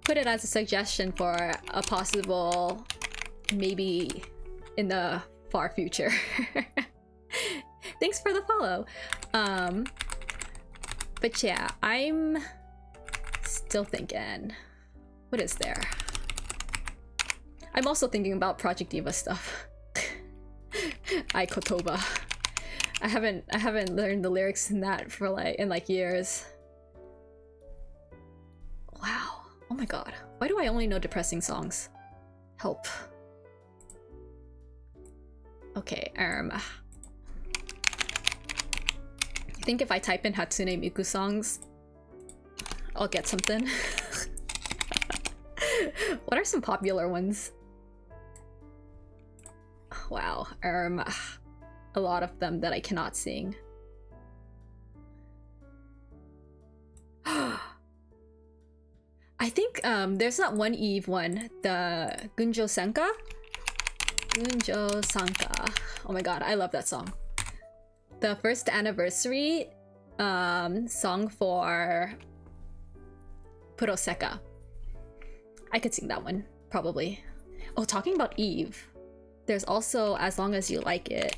put it as a suggestion for a possible maybe in the far future. Thanks for the follow. But yeah, I'm still thinking, what is there? I'm also thinking about Project Diva stuff. Aikotoba. I haven't learned the lyrics in that for like years. Wow. Oh my god. Why do I only know depressing songs? Help. Okay, I think if I type in Hatsune Miku songs, I'll get something. What are some popular ones? Wow, a lot of them that I cannot sing. I think there's that one Eve one, the Gunjo Senka? Gunjo Sanka. Oh my god, I love that song. The first anniversary song for Puroseka. I could sing that one, probably. Oh, talking about Eve, there's also As Long As You Like It.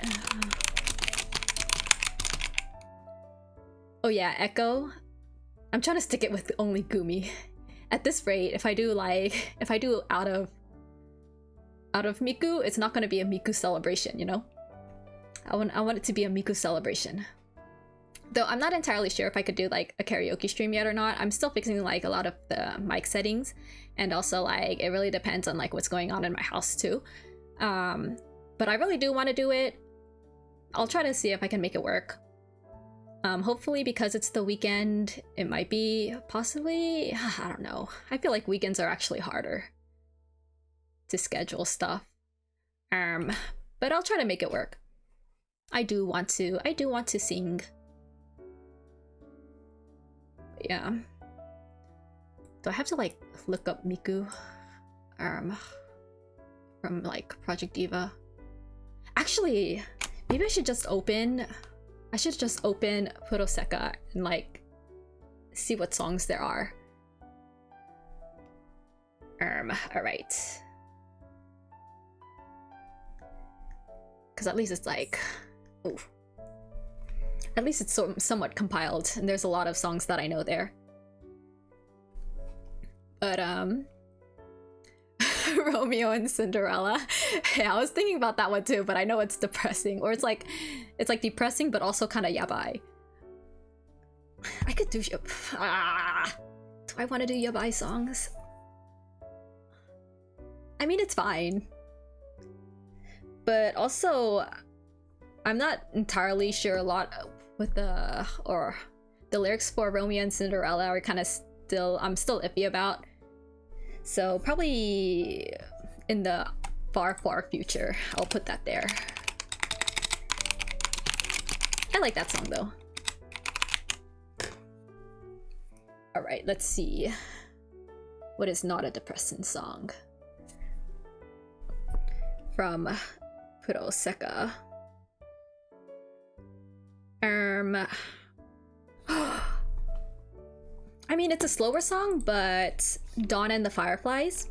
Oh yeah, Echo. I'm trying to stick it with only Gumi. At this rate, if I do out of Miku, it's not gonna be a Miku celebration, you know? I want it to be a Miku celebration. Though I'm not entirely sure if I could do like a karaoke stream yet or not. I'm still fixing like a lot of the mic settings, and also like it really depends on like what's going on in my house too. But I really do want to do it. I'll try to see if I can make it work. Hopefully, because it's the weekend, it might be possibly, I don't know. I feel like weekends are actually harder. to schedule stuff. But I'll try to make it work. I do want to sing. Yeah. Do I have to like look up Miku? From like Project Diva. Actually, maybe I should just open Puroseka and like see what songs there are. Alright. Cause at least it's like, ooh. At least it's somewhat compiled, and there's a lot of songs that I know there. But Romeo and Cinderella. Yeah, I was thinking about that one too, but I know it's depressing, or it's like depressing, but also kind of yabai. I could do. Do I want to do yabai songs? I mean, it's fine, but also I'm not entirely sure a lot with the lyrics for Romeo and Cinderella are kind of I'm still iffy about. So probably in the far future, I'll put that there. I like that song though. All right, let's see. What is not a depressing song? From Puroseka. I mean, it's a slower song, but Dawn and the Fireflies.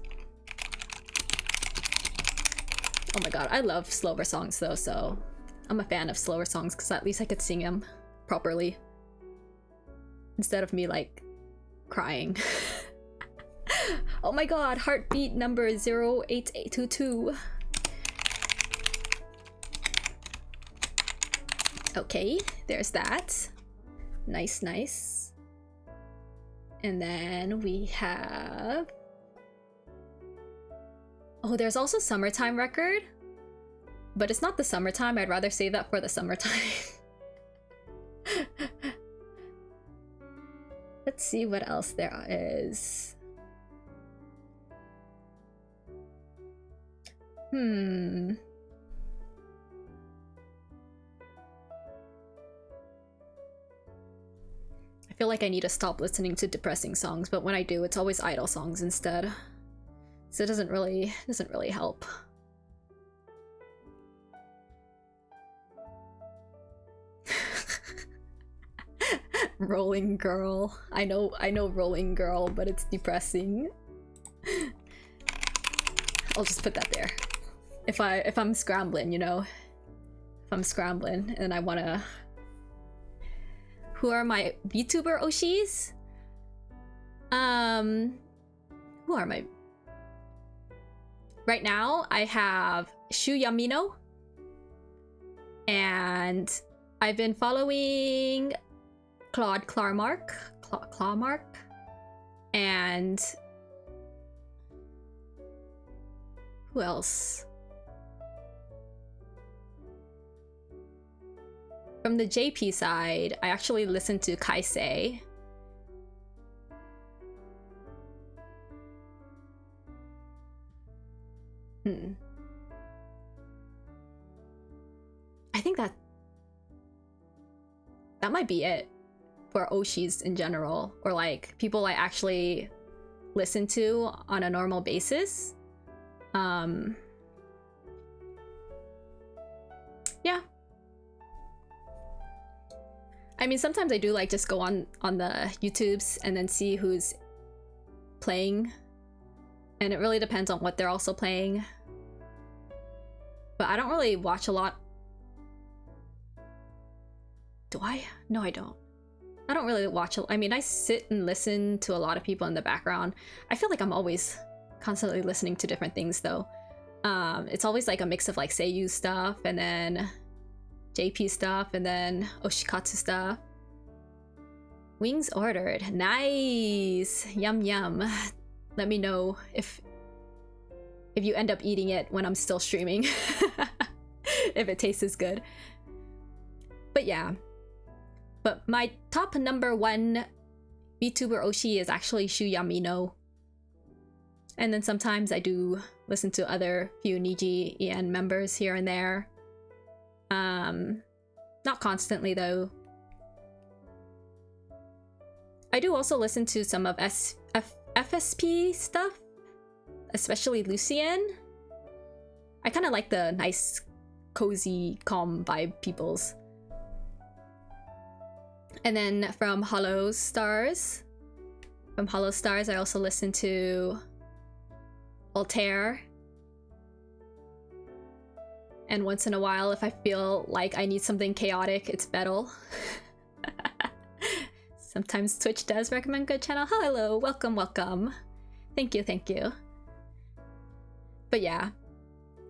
Oh my god, I love slower songs though, so I'm a fan of slower songs because at least I could sing them properly instead of me like crying. Oh my god, heartbeat number 08822. Okay, there's that. Nice, nice. And then we have... Oh, there's also Summertime record. But it's not the summertime. I'd rather save that for the summertime. Let's see what else there is. I feel like I need to stop listening to depressing songs, but when I do, it's always idol songs instead. So it doesn't really help. Rolling Girl. I know Rolling Girl, but it's depressing. I'll just put that there. If I'm scrambling, you know. If I'm scrambling and I wanna... Who are my VTuber Oshis? Who are my... Right now, I have Shu Yamino. And I've been following Claude Clarmark. And... Who else? From the JP side, I actually listened to Kaisei. I think that might be it for Oshis in general, or like people I actually listen to on a normal basis. Yeah. I mean, sometimes I do like just go on the YouTubes and then see who's playing, and it really depends on what they're also playing. But I don't really watch a lot. Do I? No, I don't. I don't really watch I mean, I sit and listen to a lot of people in the background. I feel like I'm always constantly listening to different things though. It's always like a mix of like Seiyu stuff and then JP stuff and then Oshikatsu stuff. Wings ordered. Nice! Yum yum. Let me know if you end up eating it when I'm still streaming. If it tastes good. But yeah. But my top number one VTuber Oshi is actually Shu Yamino. And then sometimes I do listen to other few Niji EN members here and there. Not constantly though. I do also listen to some of FSP stuff, especially Lucien. I kind of like the nice, cozy, calm vibe peoples. And then from Hollow Stars, I also listen to Altair. And once in a while, if I feel like I need something chaotic, it's Battle. Sometimes Twitch does recommend good channel. Hello, welcome. Thank you. But yeah,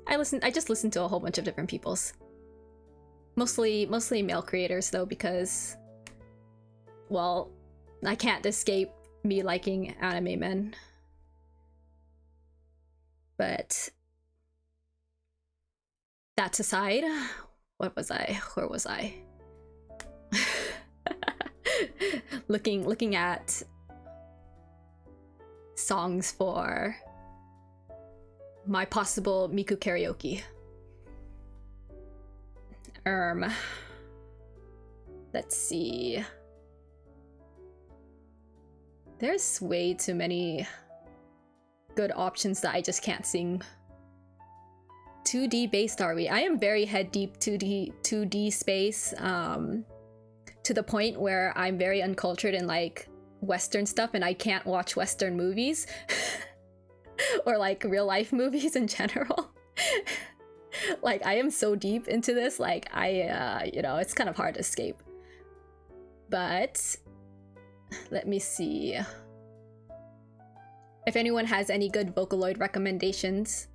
I just listen to a whole bunch of different peoples. Mostly male creators though, because, well, I can't escape me liking anime men. But that aside, where was I? looking at songs for my possible Miku karaoke. Let's see. There's way too many good options that I just can't sing. 2D based are we? I am very head deep 2D space, to the point where I'm very uncultured in like Western stuff and I can't watch Western movies or like real life movies in general. Like I am so deep into this, like you know, it's kind of hard to escape. But let me see if anyone has any good Vocaloid recommendations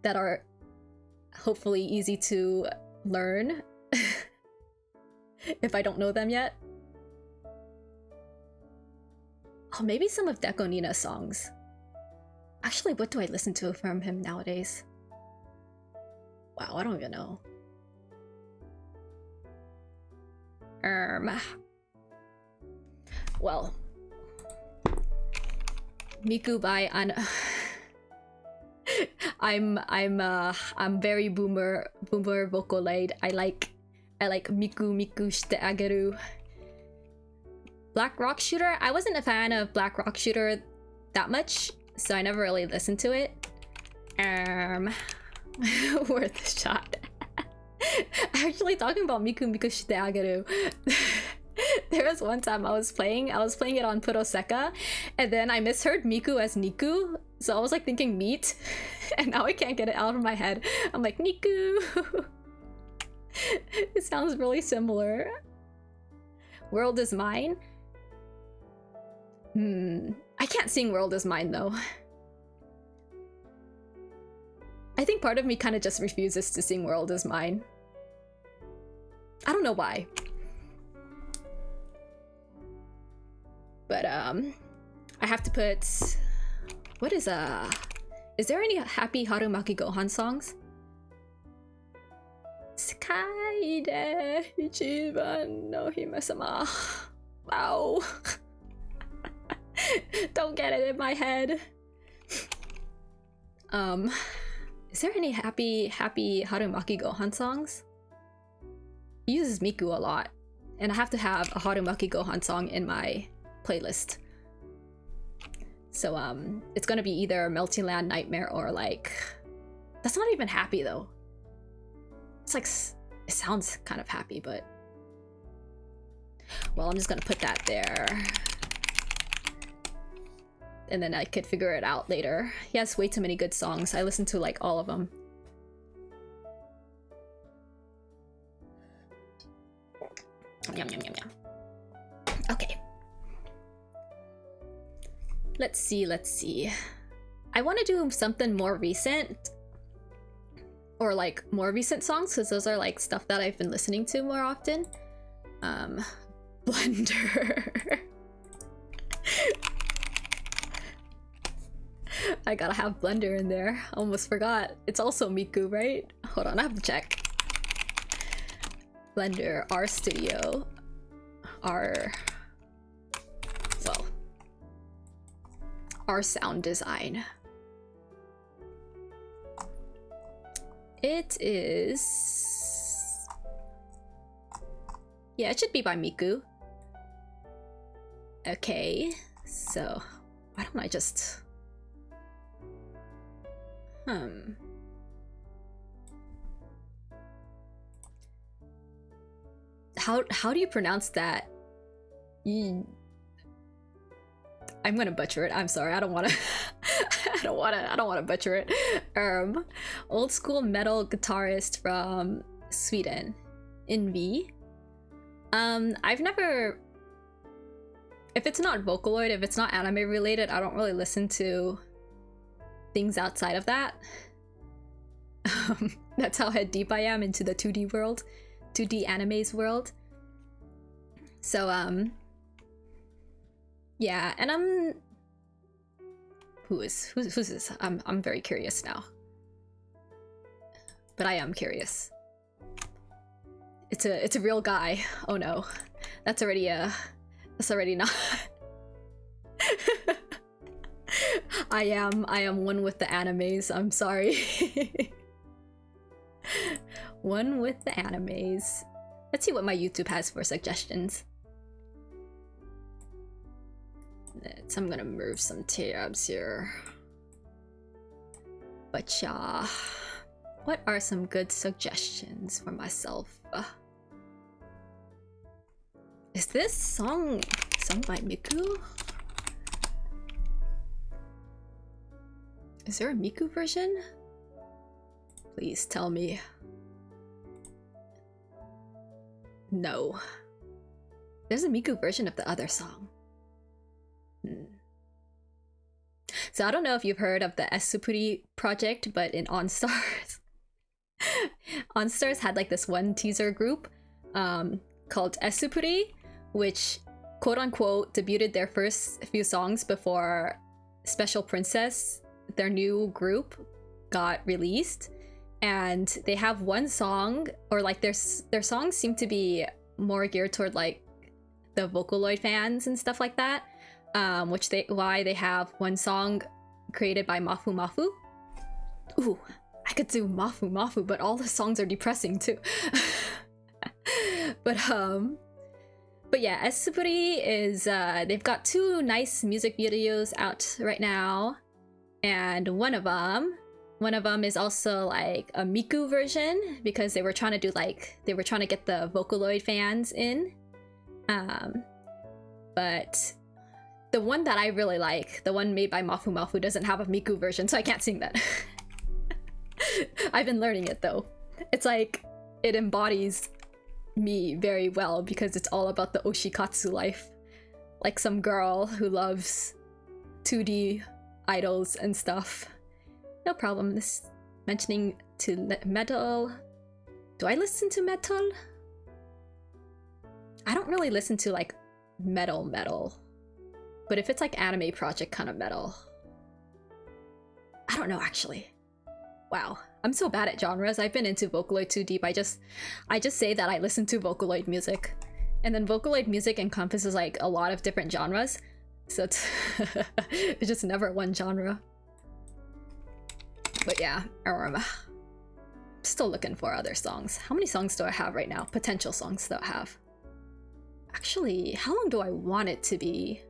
that are hopefully easy to learn if I don't know them yet. Oh, maybe some of Deco Nina's songs. Actually, what do I listen to from him nowadays? Wow, I don't even know. Well, Miku by I'm very boomer Vocaloid. I like Miku shite ageru. Black Rock Shooter. I wasn't a fan of Black Rock Shooter that much, so I never really listened to it. Worth a shot. Actually, talking about Miku shite ageru. There was one time I was playing it on Puroseka, and then I misheard Miku as Niku, so I was like thinking meat, and now I can't get it out of my head. I'm like, Niku! It sounds really similar. World is Mine? I can't sing World is Mine though. I think part of me kind of just refuses to sing World is Mine. I don't know why. But I have to put, what is there any happy Harumaki Gohan songs? Sky de ichiban no hime-sama. Wow. Don't get it in my head. Is there any happy Harumaki Gohan songs? He uses Miku a lot, and I have to have a Harumaki Gohan song in my playlist. So it's gonna be either Melting Land Nightmare or like, that's not even happy though. It's like, it sounds kind of happy, but well, I'm just gonna put that there, and then I could figure it out later. He has way too many good songs. I listen to like all of them. Yum yum yum yum. Okay. Let's see. I want to do something more recent, or like more recent songs, because those are like stuff that I've been listening to more often. Blender. I gotta have Blender in there. Almost forgot. It's also Miku, right? Hold on, I have to check. Blender, R Studio, R. Well, our sound design. It is... yeah, it should be by Miku. Okay, so why don't I just... How do you pronounce that? I'm gonna butcher it. I'm sorry. I don't wanna I don't wanna butcher it. Old school metal guitarist from Sweden. Invi. I've never... if it's not Vocaloid, if it's not anime related, I don't really listen to things outside of that. That's how head deep I am into the 2D world. 2D animes world. So yeah, and who's this? I'm very curious now. But I am curious. It's a real guy. Oh no. That's already not. I am one with the animes. I'm sorry. One with the animes. Let's see what my YouTube has for suggestions. I'm gonna move some tabs here. But yeah, what are some good suggestions for myself? Is this song sung by Miku? Is there a Miku version? Please tell me. No. There's a Miku version of the other song. So I don't know if you've heard of the Esupuri project, but in OnStars, OnStars had like this one teaser group called Esupuri, which quote unquote debuted their first few songs before Special Princess, their new group, got released. And they have one song, or like their songs seem to be more geared toward like the Vocaloid fans and stuff like that. Why they have one song created by Mafu Mafu. Ooh, I could do Mafu Mafu, but all the songs are depressing too. But yeah, Esupuri is they've got 2 nice music videos out right now, and one of them is also like a Miku version, because they were trying to do like they were trying to get the Vocaloid fans in. But the one that I really like, the one made by Mafu Mafu, doesn't have a Miku version, so I can't sing that. I've been learning it though. It's like it embodies me very well, because it's all about the Oshikatsu life. Like some girl who loves 2D idols and stuff. No problem. This mentioning to metal. Do I listen to metal? I don't really listen to like metal. But if it's like anime project kind of metal, I don't know actually. Wow, I'm so bad at genres. I've been into Vocaloid too deep. I just say that I listen to Vocaloid music, and then Vocaloid music encompasses like a lot of different genres, so it's just never one genre. But yeah, I'm still looking for other songs. How many songs do I have right now? Potential songs that I have. Actually, how long do I want it to be?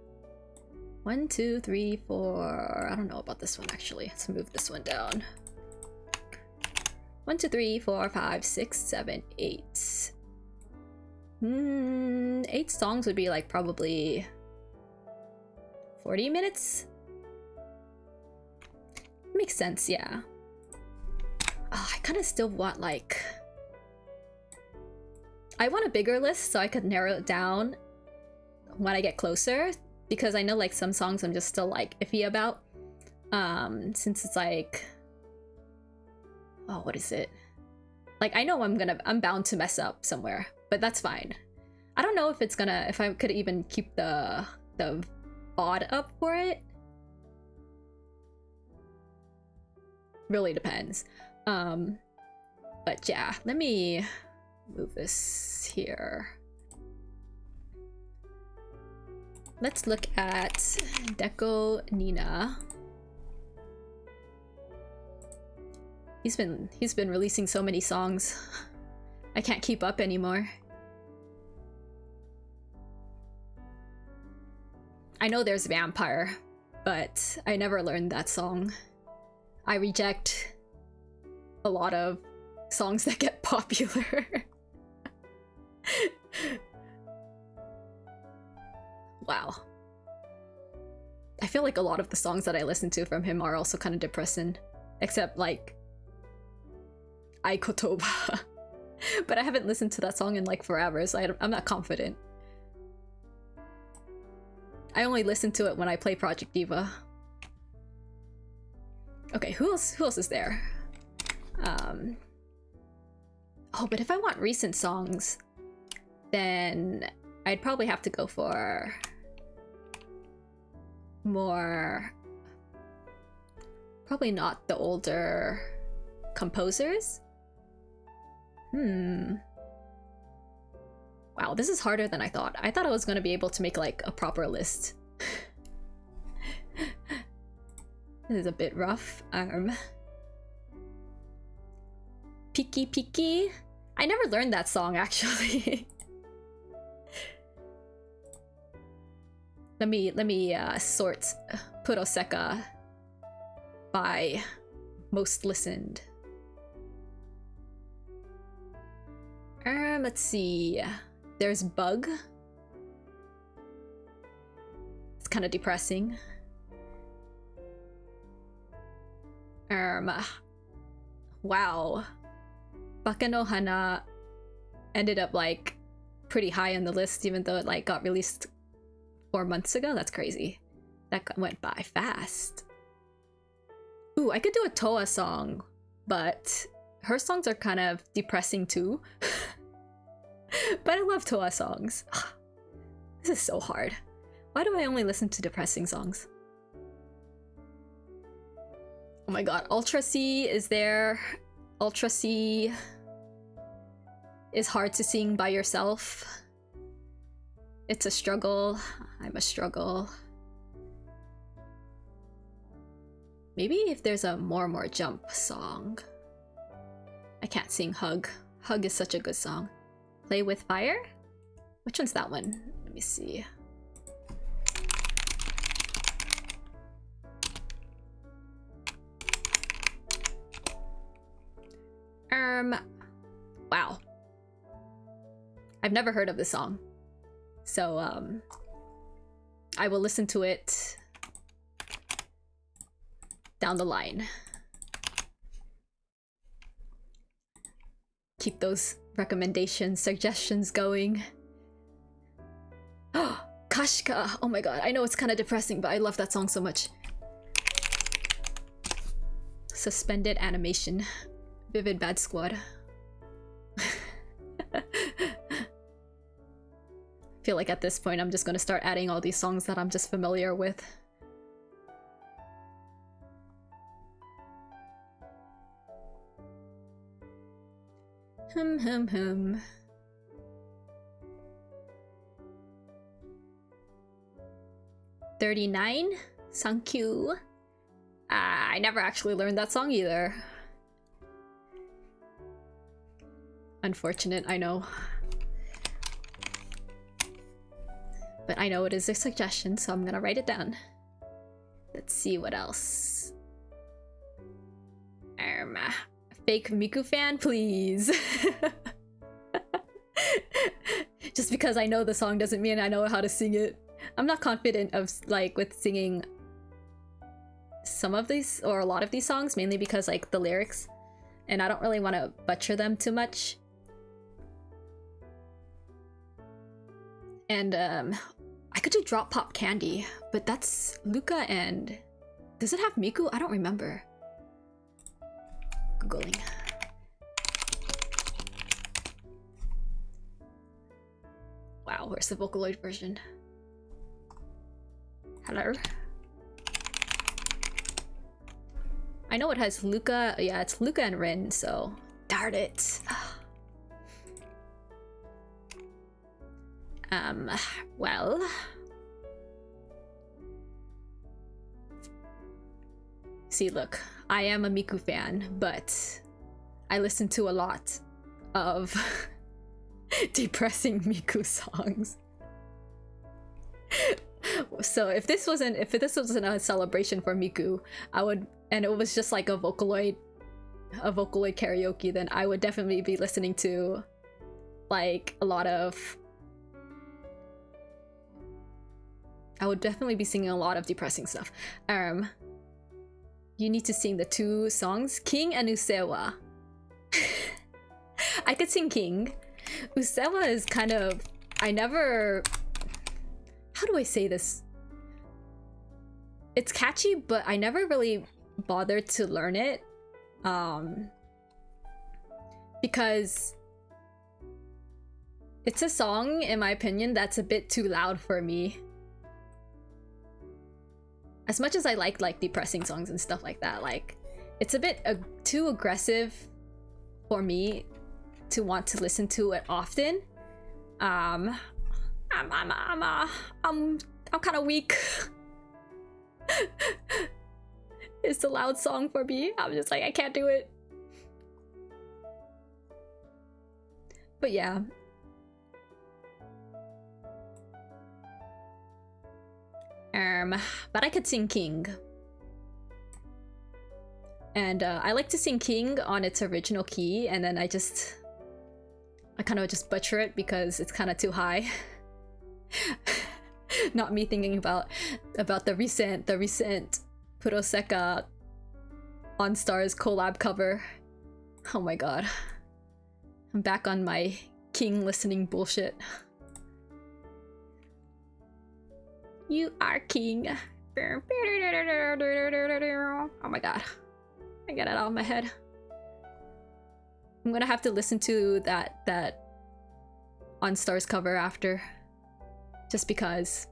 1, 2, 3, 4. I don't know about this one actually. Let's move this one down. 1, 2, 3, 4, 5, 6, 7, 8. 8 songs would be like probably 40 minutes. Makes sense, yeah. Oh, I kind of still want like... I want a bigger list so I could narrow it down when I get closer, because I know like some songs I'm just still like iffy about. Since it's like... oh, what is it? Like, I know I'm bound to mess up somewhere, but that's fine. I don't know if it's gonna... if I could even keep the VOD up for it. Really depends. But yeah, let me move this here. Let's look at Deco Nina. He's been releasing so many songs. I can't keep up anymore. I know there's Vampire, but I never learned that song. I reject a lot of songs that get popular. Wow. I feel like a lot of the songs that I listen to from him are also kind of depressing. Except like Aikotoba. But I haven't listened to that song in like forever, so I'm not confident. I only listen to it when I play Project Diva. Okay, who else is there? Oh, but if I want recent songs, then I'd probably have to go for more... Probably not the older composers. Wow, this is harder than I thought. I thought I was gonna be able to make like a proper list. This is a bit rough. Piki Piki? I never learned that song actually. Let me sort Puroseka by most listened. Let's see. There's Bug. It's kind of depressing. Wow. Baka no Hana ended up like pretty high on the list, even though it like got released 4 months ago. That's crazy. That went by fast. Ooh, I could do a Toa song, but her songs are kind of depressing too. But I love Toa songs. This is so hard. Why do I only listen to depressing songs? Oh my god, Ultra C is there. Ultra C is hard to sing by yourself. It's a struggle. I'm a struggle. Maybe if there's a more Jump song. I can't sing Hug. Hug is such a good song. Play with Fire? Which one's that one? Let me see. Wow. I've never heard of this song. So, I will listen to it down the line. Keep those recommendations, suggestions going. Oh, Kashka! Oh my god, I know it's kind of depressing, but I love that song so much. Suspended animation. Vivid Bad Squad. I feel like at this point I'm just gonna start adding all these songs that I'm just familiar with. Hum. 39? Sankyu. I never actually learned that song either. Unfortunate, I know. But I know it is a suggestion, so I'm gonna write it down. Let's see what else. Fake Miku fan, please. Just because I know the song doesn't mean I know how to sing it. I'm not confident of like with singing some of these or a lot of these songs, mainly because like the lyrics, and I don't really want to butcher them too much. And I could do Drop Pop Candy, but that's Luca and... Does it have Miku? I don't remember. Googling. Wow, where's the Vocaloid version? Hello? I know it has Luca. Yeah, it's Luca and Rin, so... Darn it. Well... See, look, I am a Miku fan, but I listen to a lot of depressing Miku songs. So if this wasn't a celebration for Miku, I would, and it was just like a Vocaloid karaoke, then I would definitely be listening to like a lot of, I would definitely be singing a lot of depressing stuff. You need to sing the 2 songs, King and Usewa. I could sing King. Usewa is kind of, I never, how do I say this? It's catchy, but I never really bothered to learn it. Because it's a song, in my opinion, that's a bit too loud for me. As much as I like depressing songs and stuff like that, like it's a bit too aggressive for me to want to listen to it often. I'm kind of weak. It's a loud song for me. I'm just like, I can't do it. But yeah. But I could sing King. And I like to sing King on its original key, and then I kind of just butcher it because it's kind of too high. Not me thinking about the recent Puroseka On Stars collab cover. Oh my god. I'm back on my King listening bullshit. You are king. Oh my god. I get it out of my head. I'm gonna have to listen to that On Stars cover after. Just because.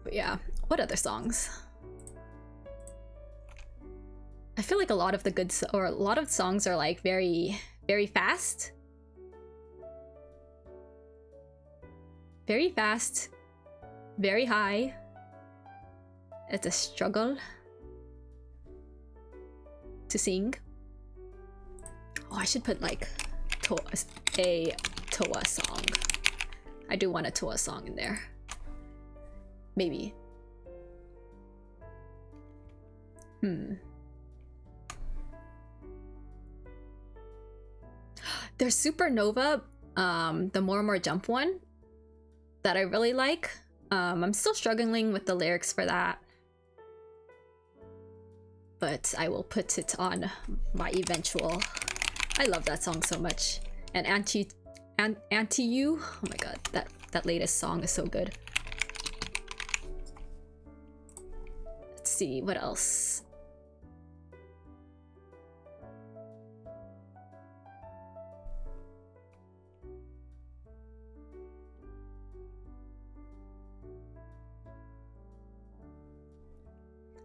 But yeah, what other songs? I feel like a lot of songs are like very, very fast. Very fast, very high. It's a struggle to sing. Oh, I should put like a Toa song. I do want a Toa song in there. Maybe. There's Supernova, the More Jump one that I really like. I'm still struggling with the lyrics for that, but I will put it on my eventual. I love that song so much. And Anti You, oh my god, that latest song is so good. Let's see what else.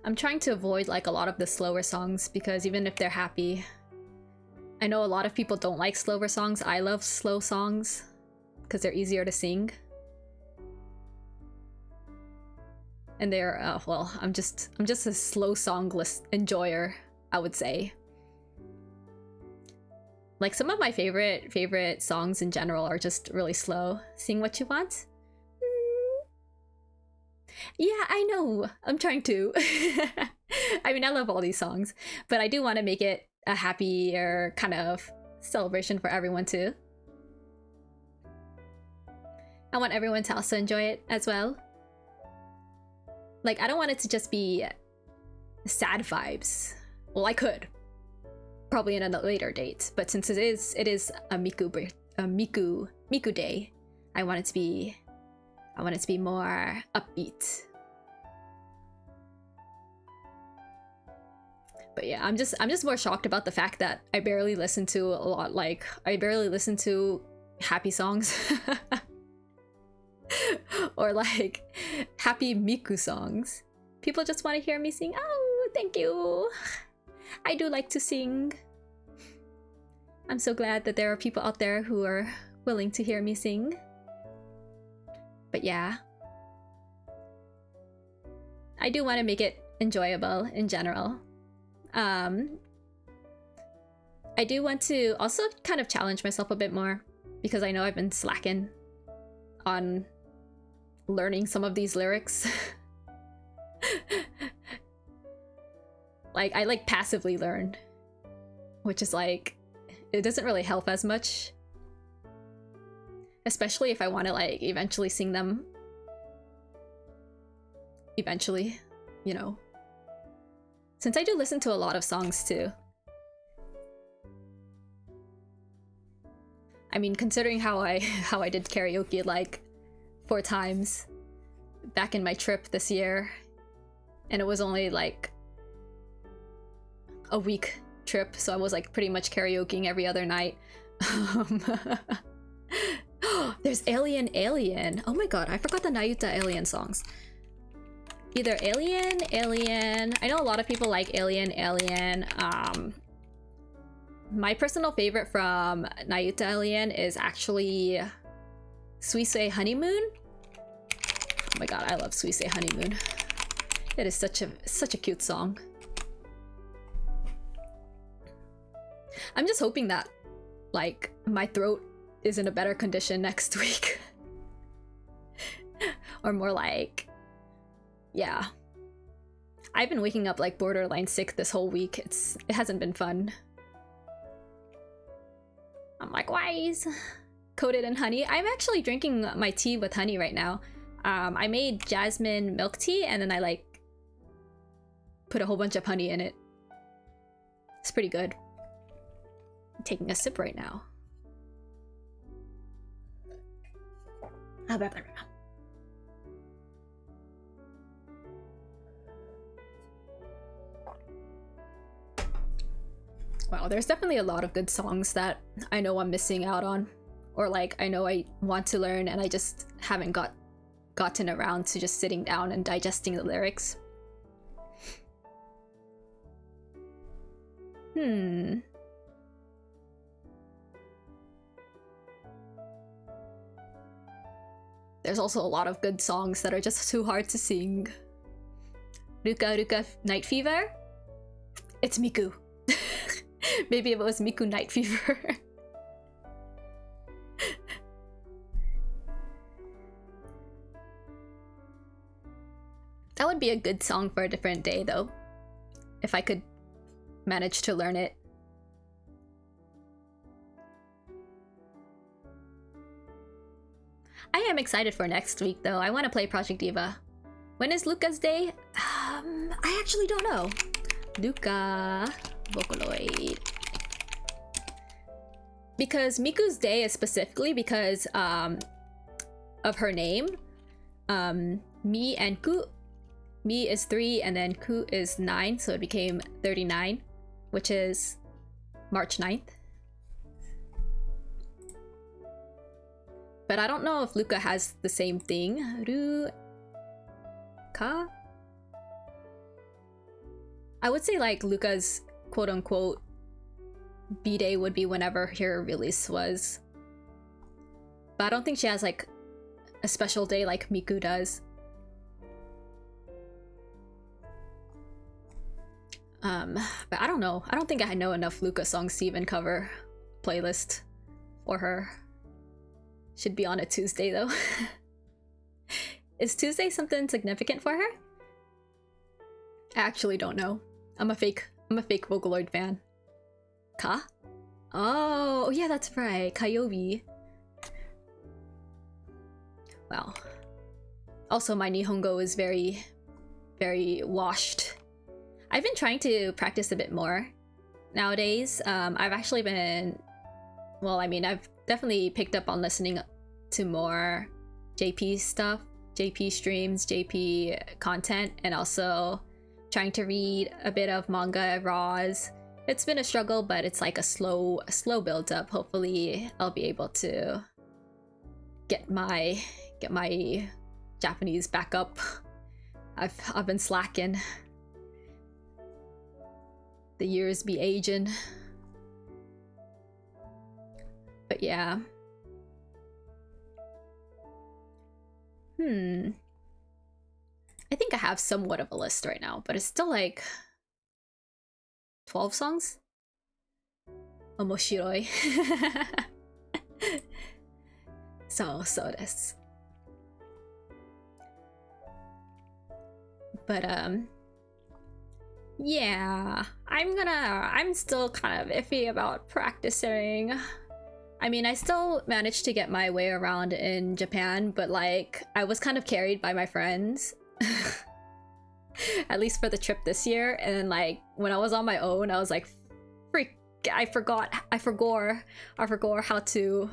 I'm trying to avoid like a lot of the slower songs because even if they're happy, I know a lot of people don't like slower songs. I love slow songs because they're easier to sing. And they're well, I'm just a slow song enjoyer, I would say. Like some of my favorite songs in general are just really slow. Sing What You Want. Yeah, I know. I'm trying to. I mean, I love all these songs, but I do want to make it a happier kind of celebration for everyone too. I want everyone to also enjoy it as well. Like, I don't want it to just be sad vibes. Well, I could. Probably in a later date, but since it is a Miku day, I want it to be more upbeat. But yeah, I'm just more shocked about the fact that I barely listen to a lot. Like, I barely listen to happy songs. Or like happy Miku songs. People just want to hear me sing. Oh, thank you. I do like to sing. I'm so glad that there are people out there who are willing to hear me sing. But yeah, I I do want to make it enjoyable in general. I do want to also kind of challenge myself a bit more, because I know I've been slacking on learning some of these lyrics. Like, I like passively learn, which is like, it doesn't really help as much. Especially if I want to like eventually sing them. Eventually, you know. Since I do listen to a lot of songs too. I mean, considering how I did karaoke like 4 times back in my trip this year, and it was only like a week trip, so I was like pretty much karaokeing every other night. There's Alien. Oh my god, I forgot the Nayuta Alien songs. Either Alien. I know a lot of people like Alien. My personal favorite from Nayuta Alien is actually Suisei Honeymoon. Oh my god, I love Suisei Honeymoon. It is such a cute song. I'm just hoping that like my throat is in a better condition next week. Or more like, yeah. I've been waking up like borderline sick this whole week. It hasn't been fun. I'm like, why is coated in honey? I'm actually drinking my tea with honey right now. I made jasmine milk tea and then I like put a whole bunch of honey in it. It's pretty good. I'm taking a sip right now. Wow, there's definitely a lot of good songs that I know I'm missing out on. Or like, I know I want to learn and I just haven't gotten around to just sitting down and digesting the lyrics. There's also a lot of good songs that are just too hard to sing. Ruka Ruka Night Fever? It's Miku. Maybe it was Miku Night Fever. That would be a good song for a different day though, if I could manage to learn it. I am excited for next week though. I want to play Project Diva. When is Luca's day? I actually don't know. Luca Vocaloid. Because Miku's day is specifically because of her name. Mi and Ku. Mi is 3 and then Ku is 9, so it became 39, which is March 9th. But I don't know if Luca has the same thing. Ruka? I would say like Luca's quote-unquote B-Day would be whenever her release was. But I don't think she has like a special day like Miku does. But I don't know. I don't think I know enough Luca songs to even cover a playlist for her. Should be on a Tuesday though. Is Tuesday something significant for her? I actually don't know. I'm a fake Vocaloid fan. Ka? Oh yeah, that's right. Kayobi. Wow. Also, my Nihongo is very, very washed. I've been trying to practice a bit more nowadays. I've actually been... Well, I mean, I've definitely picked up on listening to more JP stuff, JP streams, JP content, and also trying to read a bit of manga raws. It's been a struggle, but it's like a slow build up. Hopefully I'll be able to get my Japanese back up. I've been slacking. The years be aging. But yeah. I think I have somewhat of a list right now, but it's still like 12 songs. Omoshiroi. So desu. But yeah, I'm still kind of iffy about practicing. I mean, I still managed to get my way around in Japan, but like I was kind of carried by my friends. At least for the trip this year, and then like when I was on my own, I was like, freak, I forgot how to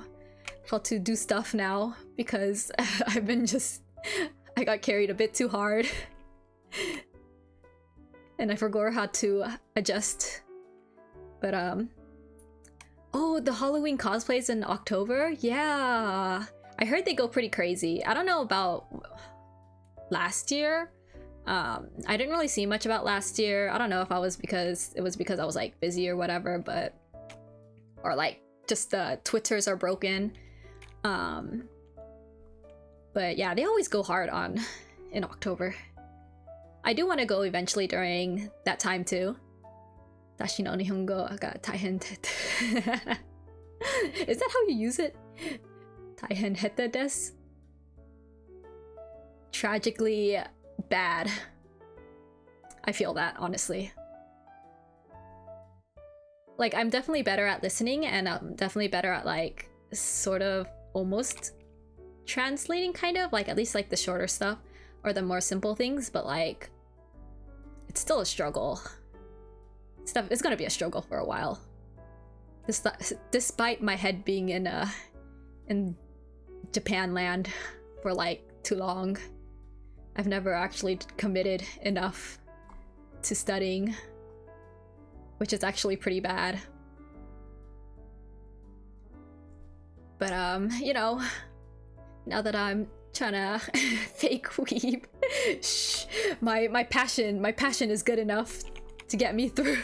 do stuff now, because I got carried a bit too hard. And I forgot how to adjust. But oh, the Halloween cosplays in October? Yeah, I heard they go pretty crazy. I don't know about last year. I didn't really see much about last year. I don't know if it was because I was like busy or whatever, or like just the Twitters are broken. But yeah, they always go hard in October. I do want to go eventually during that time too. Dashi no nihongo ga taihen tete. Is that how you use it? Taihen hete desu? Tragically bad. I feel that, honestly. Like, I'm definitely better at listening, and I'm definitely better at like sort of almost translating, kind of like at least like the shorter stuff or the more simple things, but like it's still a struggle. It's gonna be a struggle for a while. Despite my head being in Japan land for like too long, I've never actually committed enough to studying, which is actually pretty bad. But you know, now that I'm trying to fake weeb, shh, my passion is good enough to get me through.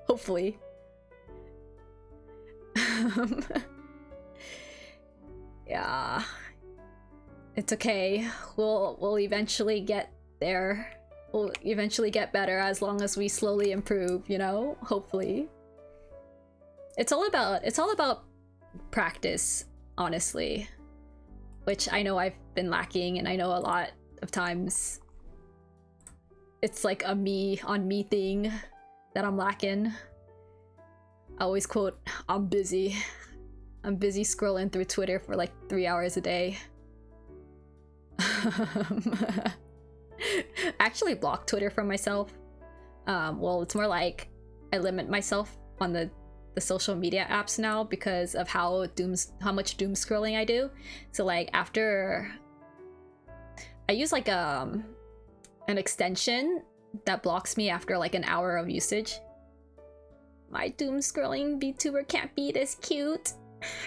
Hopefully. Yeah, it's okay. We'll eventually get there. We'll eventually get better as long as we slowly improve, you know? Hopefully. It's all about practice, honestly. Which I know I've been lacking, and I know a lot of times it's like a me on me thing that I'm lacking. I always quote, I'm busy scrolling through Twitter for like 3 hours a day. I actually blocked Twitter from myself. Well, it's more like I limit myself on the social media apps now because of how much doom scrolling I do. So like after I use like an extension that blocks me after like an hour of usage. My doom scrolling VTuber can't be this cute.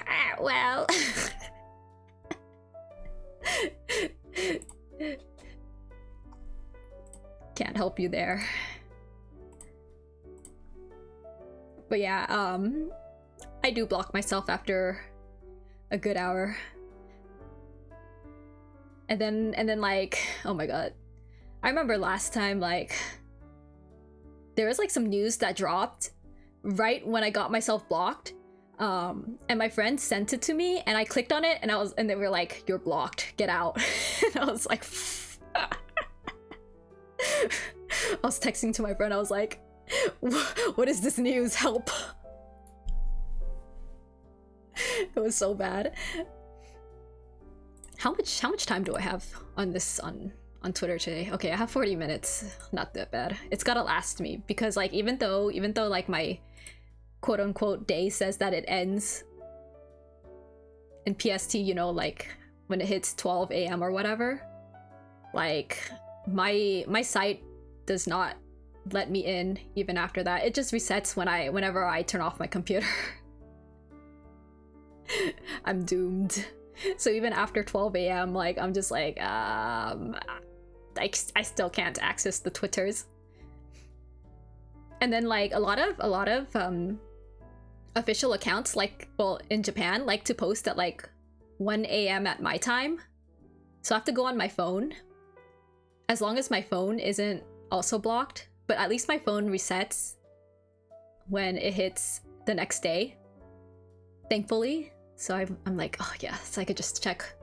Ah, well. Can't help you there. But yeah, I do block myself after a good hour. And then like, oh my god. I remember last time, like, there was like some news that dropped right when I got myself blocked. And my friend sent it to me, and I clicked on it, and they were like, "You're blocked. Get out." And I was like, I was texting to my friend. I was like, "What is this news? Help!" It was so bad. How much time do I have on Twitter today? Okay, I have 40 minutes. Not that bad. It's gotta last me because like even though like my quote-unquote day says that it ends in PST, you know, like when it hits 12 a.m. or whatever, like my site does not let me in even after that. It just resets whenever I turn off my computer. I'm doomed. So even after 12 a.m. like I'm just like I still can't access the Twitters. And then like a lot of official accounts, like, well, in Japan, like to post at like 1 a.m. at my time. So I have to go on my phone as long as my phone isn't also blocked, but at least my phone resets when it hits the next day, thankfully. So I'm like, oh yes, I could just check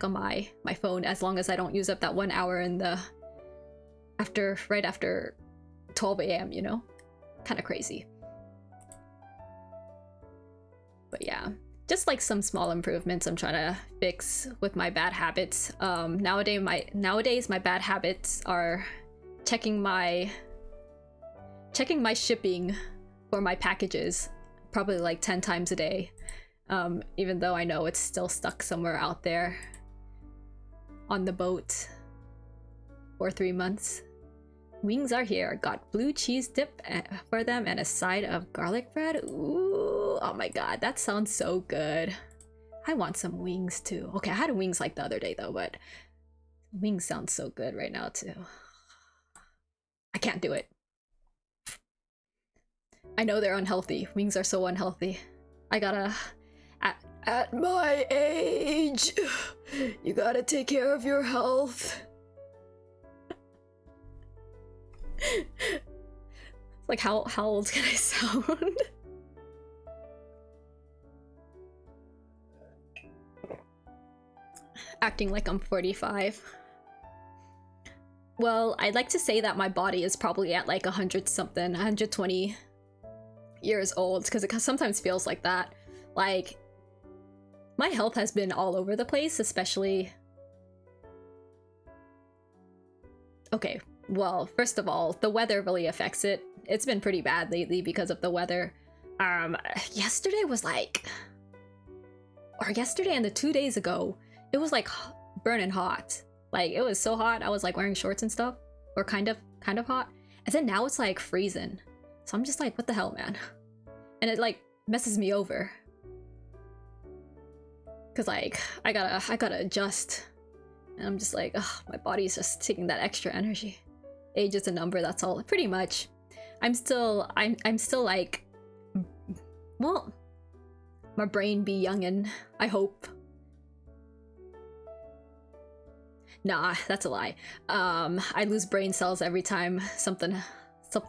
on my phone as long as I don't use up that 1 hour in the right after 12 a.m., you know? Kind of crazy. But yeah, just like some small improvements I'm trying to fix with my bad habits. Nowadays my bad habits are checking my shipping for my packages probably like 10 times a day. Even though I know it's still stuck somewhere out there on the boat for 3 months. Wings are here. Got blue cheese dip for them and a side of garlic bread. Ooh, oh my god, that sounds so good. I want some wings too. Okay, I had wings like the other day though, but wings sound so good right now too. I can't do it. I know they're unhealthy. Wings are so unhealthy. I gotta... At my age, you gotta take care of your health. It's like, how old can I sound? Acting like I'm 45. Well, I'd like to say that my body is probably at like 120 years old, because it sometimes feels like that. Like, my health has been all over the place, especially... Okay, well, first of all, the weather really affects it. It's been pretty bad lately because of the weather. Yesterday was like... Or yesterday and the 2 days ago, it was like burning hot. Like, it was so hot, I was like wearing shorts and stuff. Or kind of hot. And then now it's like freezing. So I'm just like, what the hell, man? And it like messes me over. Cause like, I gotta adjust. And I'm just like, ugh, my body's just taking that extra energy. Age is a number, that's all. Pretty much. I'm still like, well, my brain be youngin', I hope. Nah, that's a lie. I lose brain cells every time something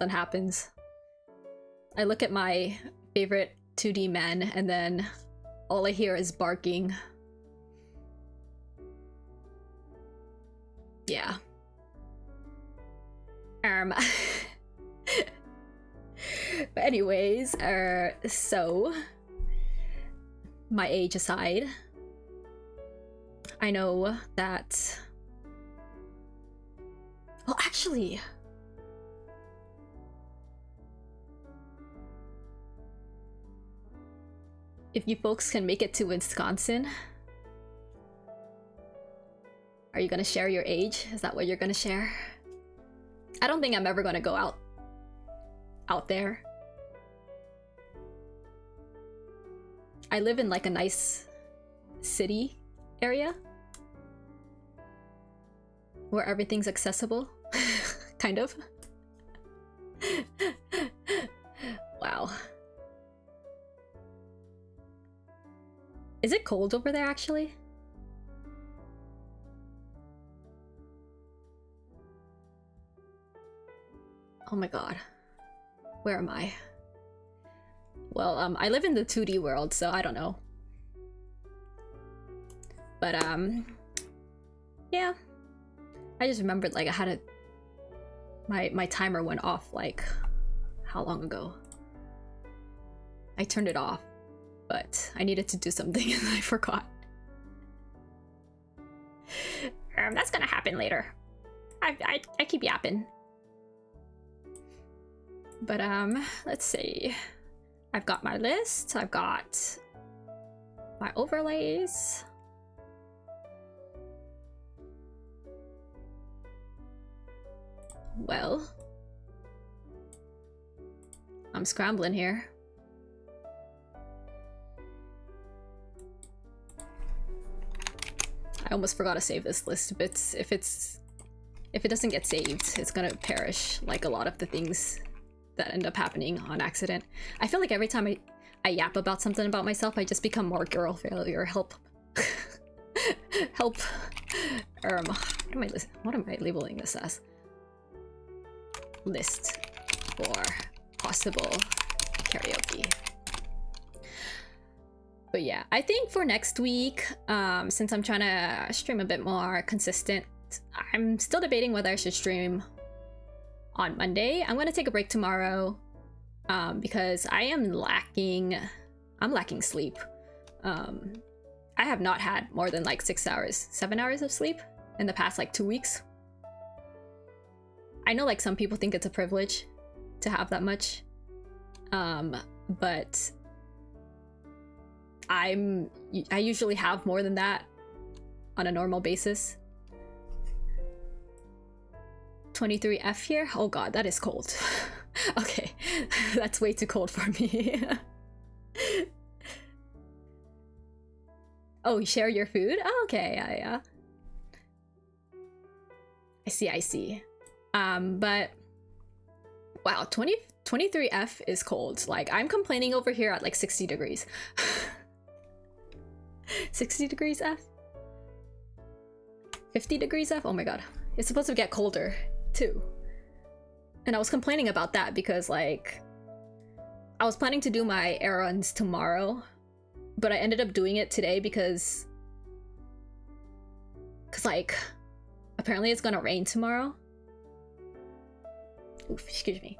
happens. I look at my favorite 2D men and then all I hear is barking. Yeah. But anyways, so my age aside, I know that... Well, actually... If you folks can make it to Wisconsin, are you gonna share your age? Is that what you're gonna share? I don't think I'm ever gonna go out there. I live in like a nice city area where everything's accessible, kind of. Wow. Is it cold over there actually? Oh my god. Where am I? Well, I live in the 2D world, so I don't know. But, yeah. I just remembered, like, I had my timer went off, like, how long ago? I turned it off, but I needed to do something and I forgot. That's gonna happen later. I keep yapping. But, let's see. I've got my list, I've got my overlays. Well, I'm scrambling here. I almost forgot to save this list. If it doesn't get saved, it's gonna perish like a lot of the things that end up happening on accident. I feel like every time I yap about something about myself, I just become more girl failure. Help. Help. what am I labeling this as? List for possible karaoke. But yeah, I think for next week, since I'm trying to stream a bit more consistent, I'm still debating whether I should stream on Monday. I'm gonna take a break tomorrow because I'm lacking sleep. I have not had more than like 7 hours of sleep in the past like 2 weeks. I know like some people think it's a privilege to have that much, but I usually have more than that on a normal basis. 23F here? Oh god, that is cold. Okay, that's way too cold for me. Oh, you share your food? Oh, okay, yeah. I see. But wow, 23F is cold. Like, I'm complaining over here at like 60 degrees. 60 degrees F? 50 degrees F? Oh my god. It's supposed to get colder too. And I was complaining about that because like I was planning to do my errands tomorrow, but I ended up doing it today because like apparently it's gonna rain tomorrow. Oof, excuse me.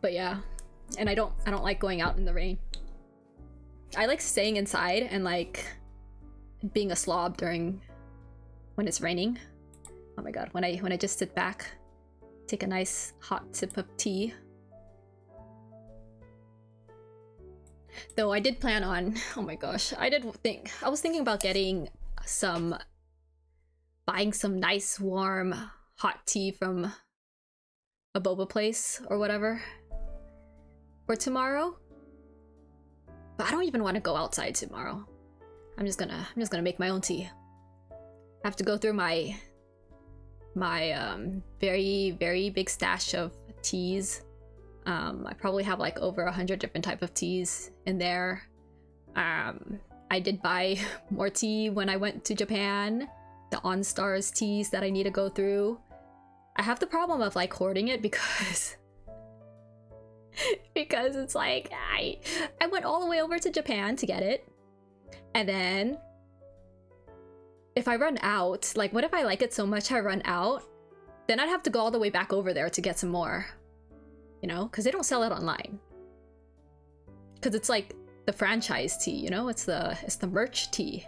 But yeah, and I don't like going out in the rain. I like staying inside and like being a slob during when it's raining. Oh my god, when I just sit back, take a nice hot sip of tea. Though I did plan on, oh my gosh, I was thinking about buying some nice warm hot tea from a boba place or whatever for tomorrow. But I don't even want to go outside tomorrow. I'm just gonna make my own tea. I have to go through my very, very big stash of teas. I probably have like over 100 different type of teas in there. I did buy more tea when I went to Japan. The OnStars teas that I need to go through. I have the problem of like hoarding it because because it's like I went all the way over to Japan to get it, and then if I run out, like what if I like it so much I run out, then I'd have to go all the way back over there to get some more, you know, because they don't sell it online, because it's like the franchise tea, you know, it's the merch tea.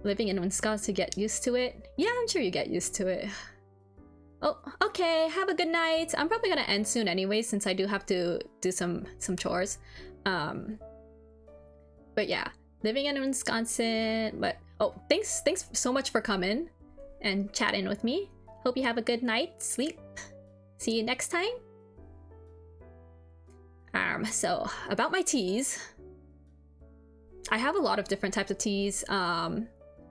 Living in Wisconsin to get used to it. Yeah, I'm sure you get used to it. Oh, okay, have a good night. I'm probably gonna end soon anyway, since I do have to do some chores. But yeah, living in Wisconsin. But oh, thanks so much for coming and chatting with me. Hope you have a good night, sleep. See you next time. So about my teas, I have a lot of different types of teas.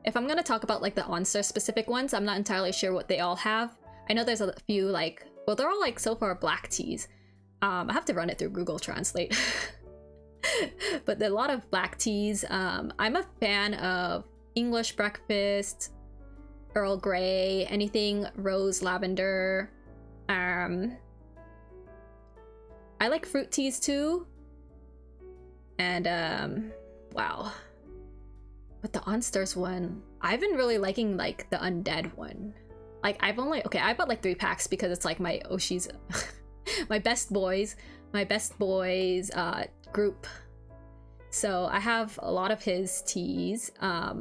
If I'm gonna talk about like the OnStar specific ones, I'm not entirely sure what they all have. I know there's a few like, well, they're all like so far black teas. I have to run it through Google Translate. But there are a lot of black teas. I'm a fan of English breakfast, Earl Grey, anything rose lavender. I like fruit teas too. And wow. But the OnStars one, I've been really liking like the undead one. Like I bought like 3 packs because it's like my Oshi's my best boys group. So I have a lot of his teas. I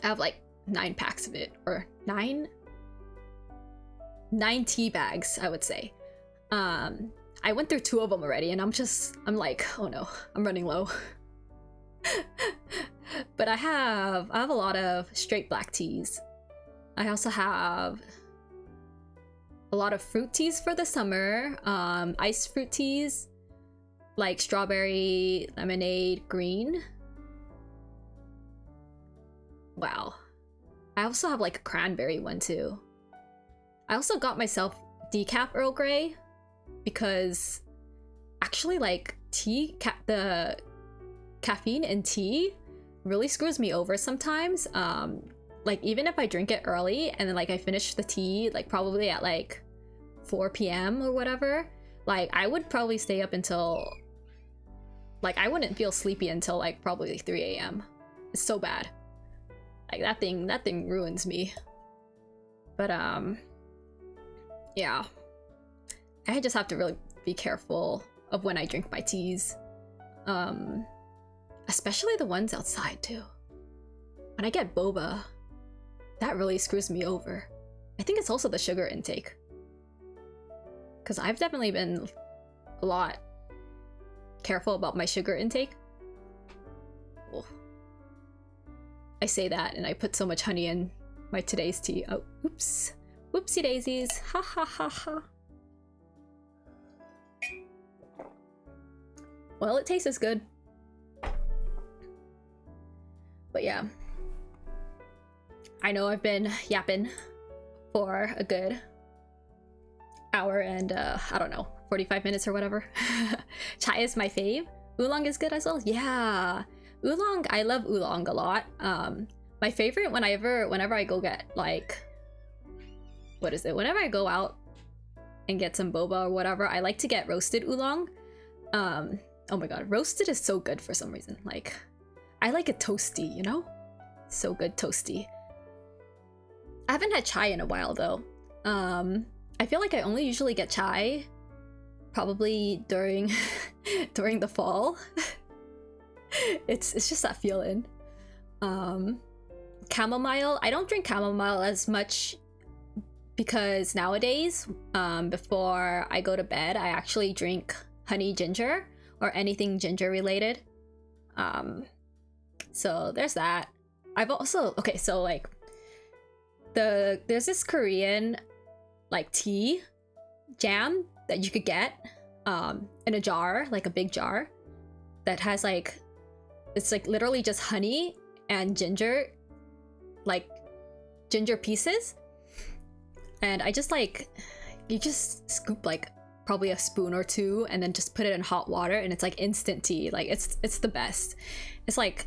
have like 9 packs of it, or 9 tea bags, I would say. I went through 2 of them already, and I'm like, oh no, I'm running low. But I have a lot of straight black teas. I also have a lot of fruit teas for the summer. Iced fruit teas like strawberry, lemonade, green. Wow. I also have like a cranberry one too. I also got myself decaf Earl Grey because actually like the caffeine in tea really screws me over sometimes. Like even if I drink it early and then like I finish the tea like probably at like 4 p.m. or whatever, like I would probably stay up until like I wouldn't feel sleepy until like probably 3 a.m. It's so bad. Like that thing ruins me. But yeah, I just have to really be careful of when I drink my teas, especially the ones outside too. When I get boba, that really screws me over. I think it's also the sugar intake, because I've definitely been a lot careful about my sugar intake. Oh. I say that and I put so much honey in my today's tea. Oh, oops. Whoopsie daisies. Ha ha ha ha. Well, it tastes good. But yeah. I know I've been yapping for a good hour and I don't know, 45 minutes or whatever. Chai is my fave. Oolong is good as well. Yeah. Oolong, I love oolong a lot. My favorite whenever I go get like, what is it? Whenever I go out and get some boba or whatever, I like to get roasted oolong. Oh my god, roasted is so good for some reason. Like, I like it toasty, you know? So good toasty. I haven't had chai in a while though. I feel like I only usually get chai probably during during the fall. It's just that feeling. Chamomile, I don't drink chamomile as much because nowadays, before I go to bed, I actually drink honey ginger or anything ginger related. So there's that. I've also, okay, so like there's this Korean like tea jam that you could get in a jar, like a big jar, that has like, it's like literally just honey and ginger, like ginger pieces. And I just like, you just scoop like probably a spoon or two and then just put it in hot water and it's like instant tea. Like it's the best. It's like,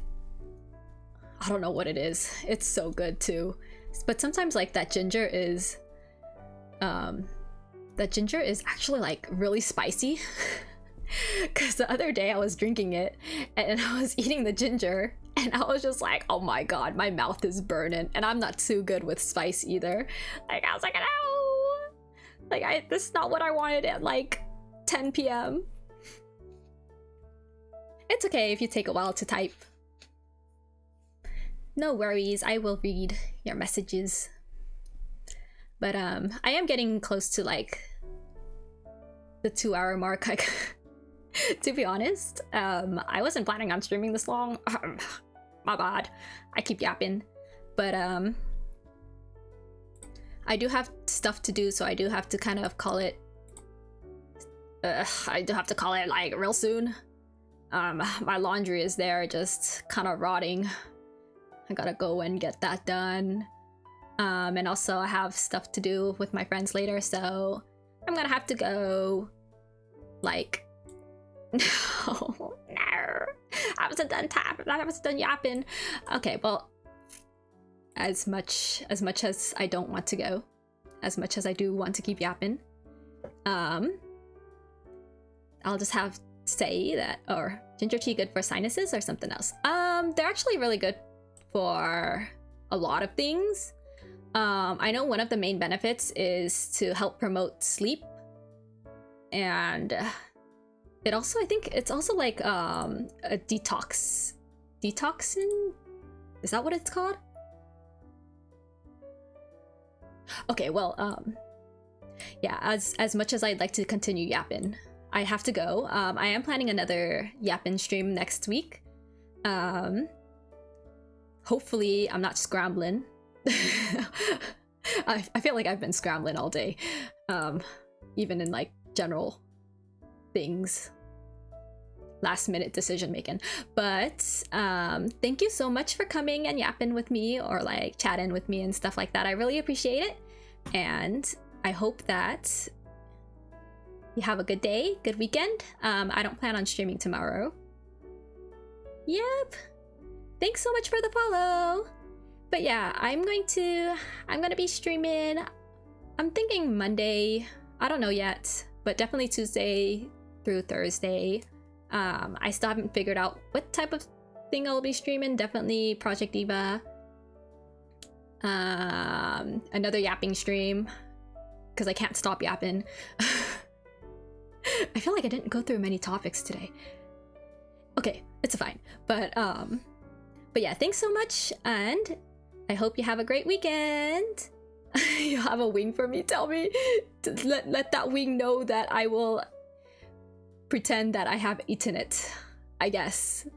I don't know what it is. It's so good too. But sometimes like that ginger is actually like really spicy. Because the other day I was drinking it and I was eating the ginger and I was just like, oh my god, my mouth is burning, and I'm not too good with spice either. Like I was like, no, like this is not what I wanted at like 10 p.m. It's okay if you take a while to type. No worries, I will read your messages. But I am getting close to like the 2-hour mark. Like, to be honest, I wasn't planning on streaming this long. My bad, I keep yapping. But I do have stuff to do, so I do have to kind of call it. I do have to call it like real soon. My laundry is there, just kind of rotting. I gotta go and get that done. And also I have stuff to do with my friends later, so I'm gonna have to go. Like, no, I wasn't done tapping. I wasn't done yapping. Okay, well, as much as I don't want to go, as much as I do want to keep yapping, I'll just have to say that, or ginger tea good for sinuses or something else. They're actually really good for a lot of things. I know one of the main benefits is to help promote sleep, and it also, I think it's also like a detoxin. Is that what it's called? Okay, well, yeah, as much as I'd like to continue yapping, I have to go. I am planning another yapping stream next week. Hopefully I'm not scrambling. I feel like I've been scrambling all day, even in like general things, last minute decision making. But thank you so much for coming and yapping with me, or like chatting with me and stuff like that. I really appreciate it, and I hope that you have a good day, good weekend. I don't plan on streaming tomorrow. Yep. thanks so much for the follow. But yeah, I'm gonna be streaming. I'm thinking Monday. I don't know yet, but definitely Tuesday through Thursday. I still haven't figured out what type of thing I'll be streaming. Definitely Project Diva. Another yapping stream, because I can't stop yapping. I feel like I didn't go through many topics today. Okay, it's fine. But yeah, thanks so much, and I hope you have a great weekend. You have a wing for me? Tell me. Let that wing know that I will pretend that I have eaten it, I guess.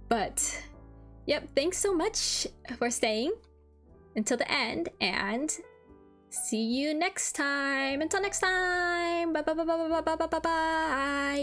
But yep, thanks so much for staying until the end, and see you next time. Until next time. Bye bye bye bye bye bye bye bye bye.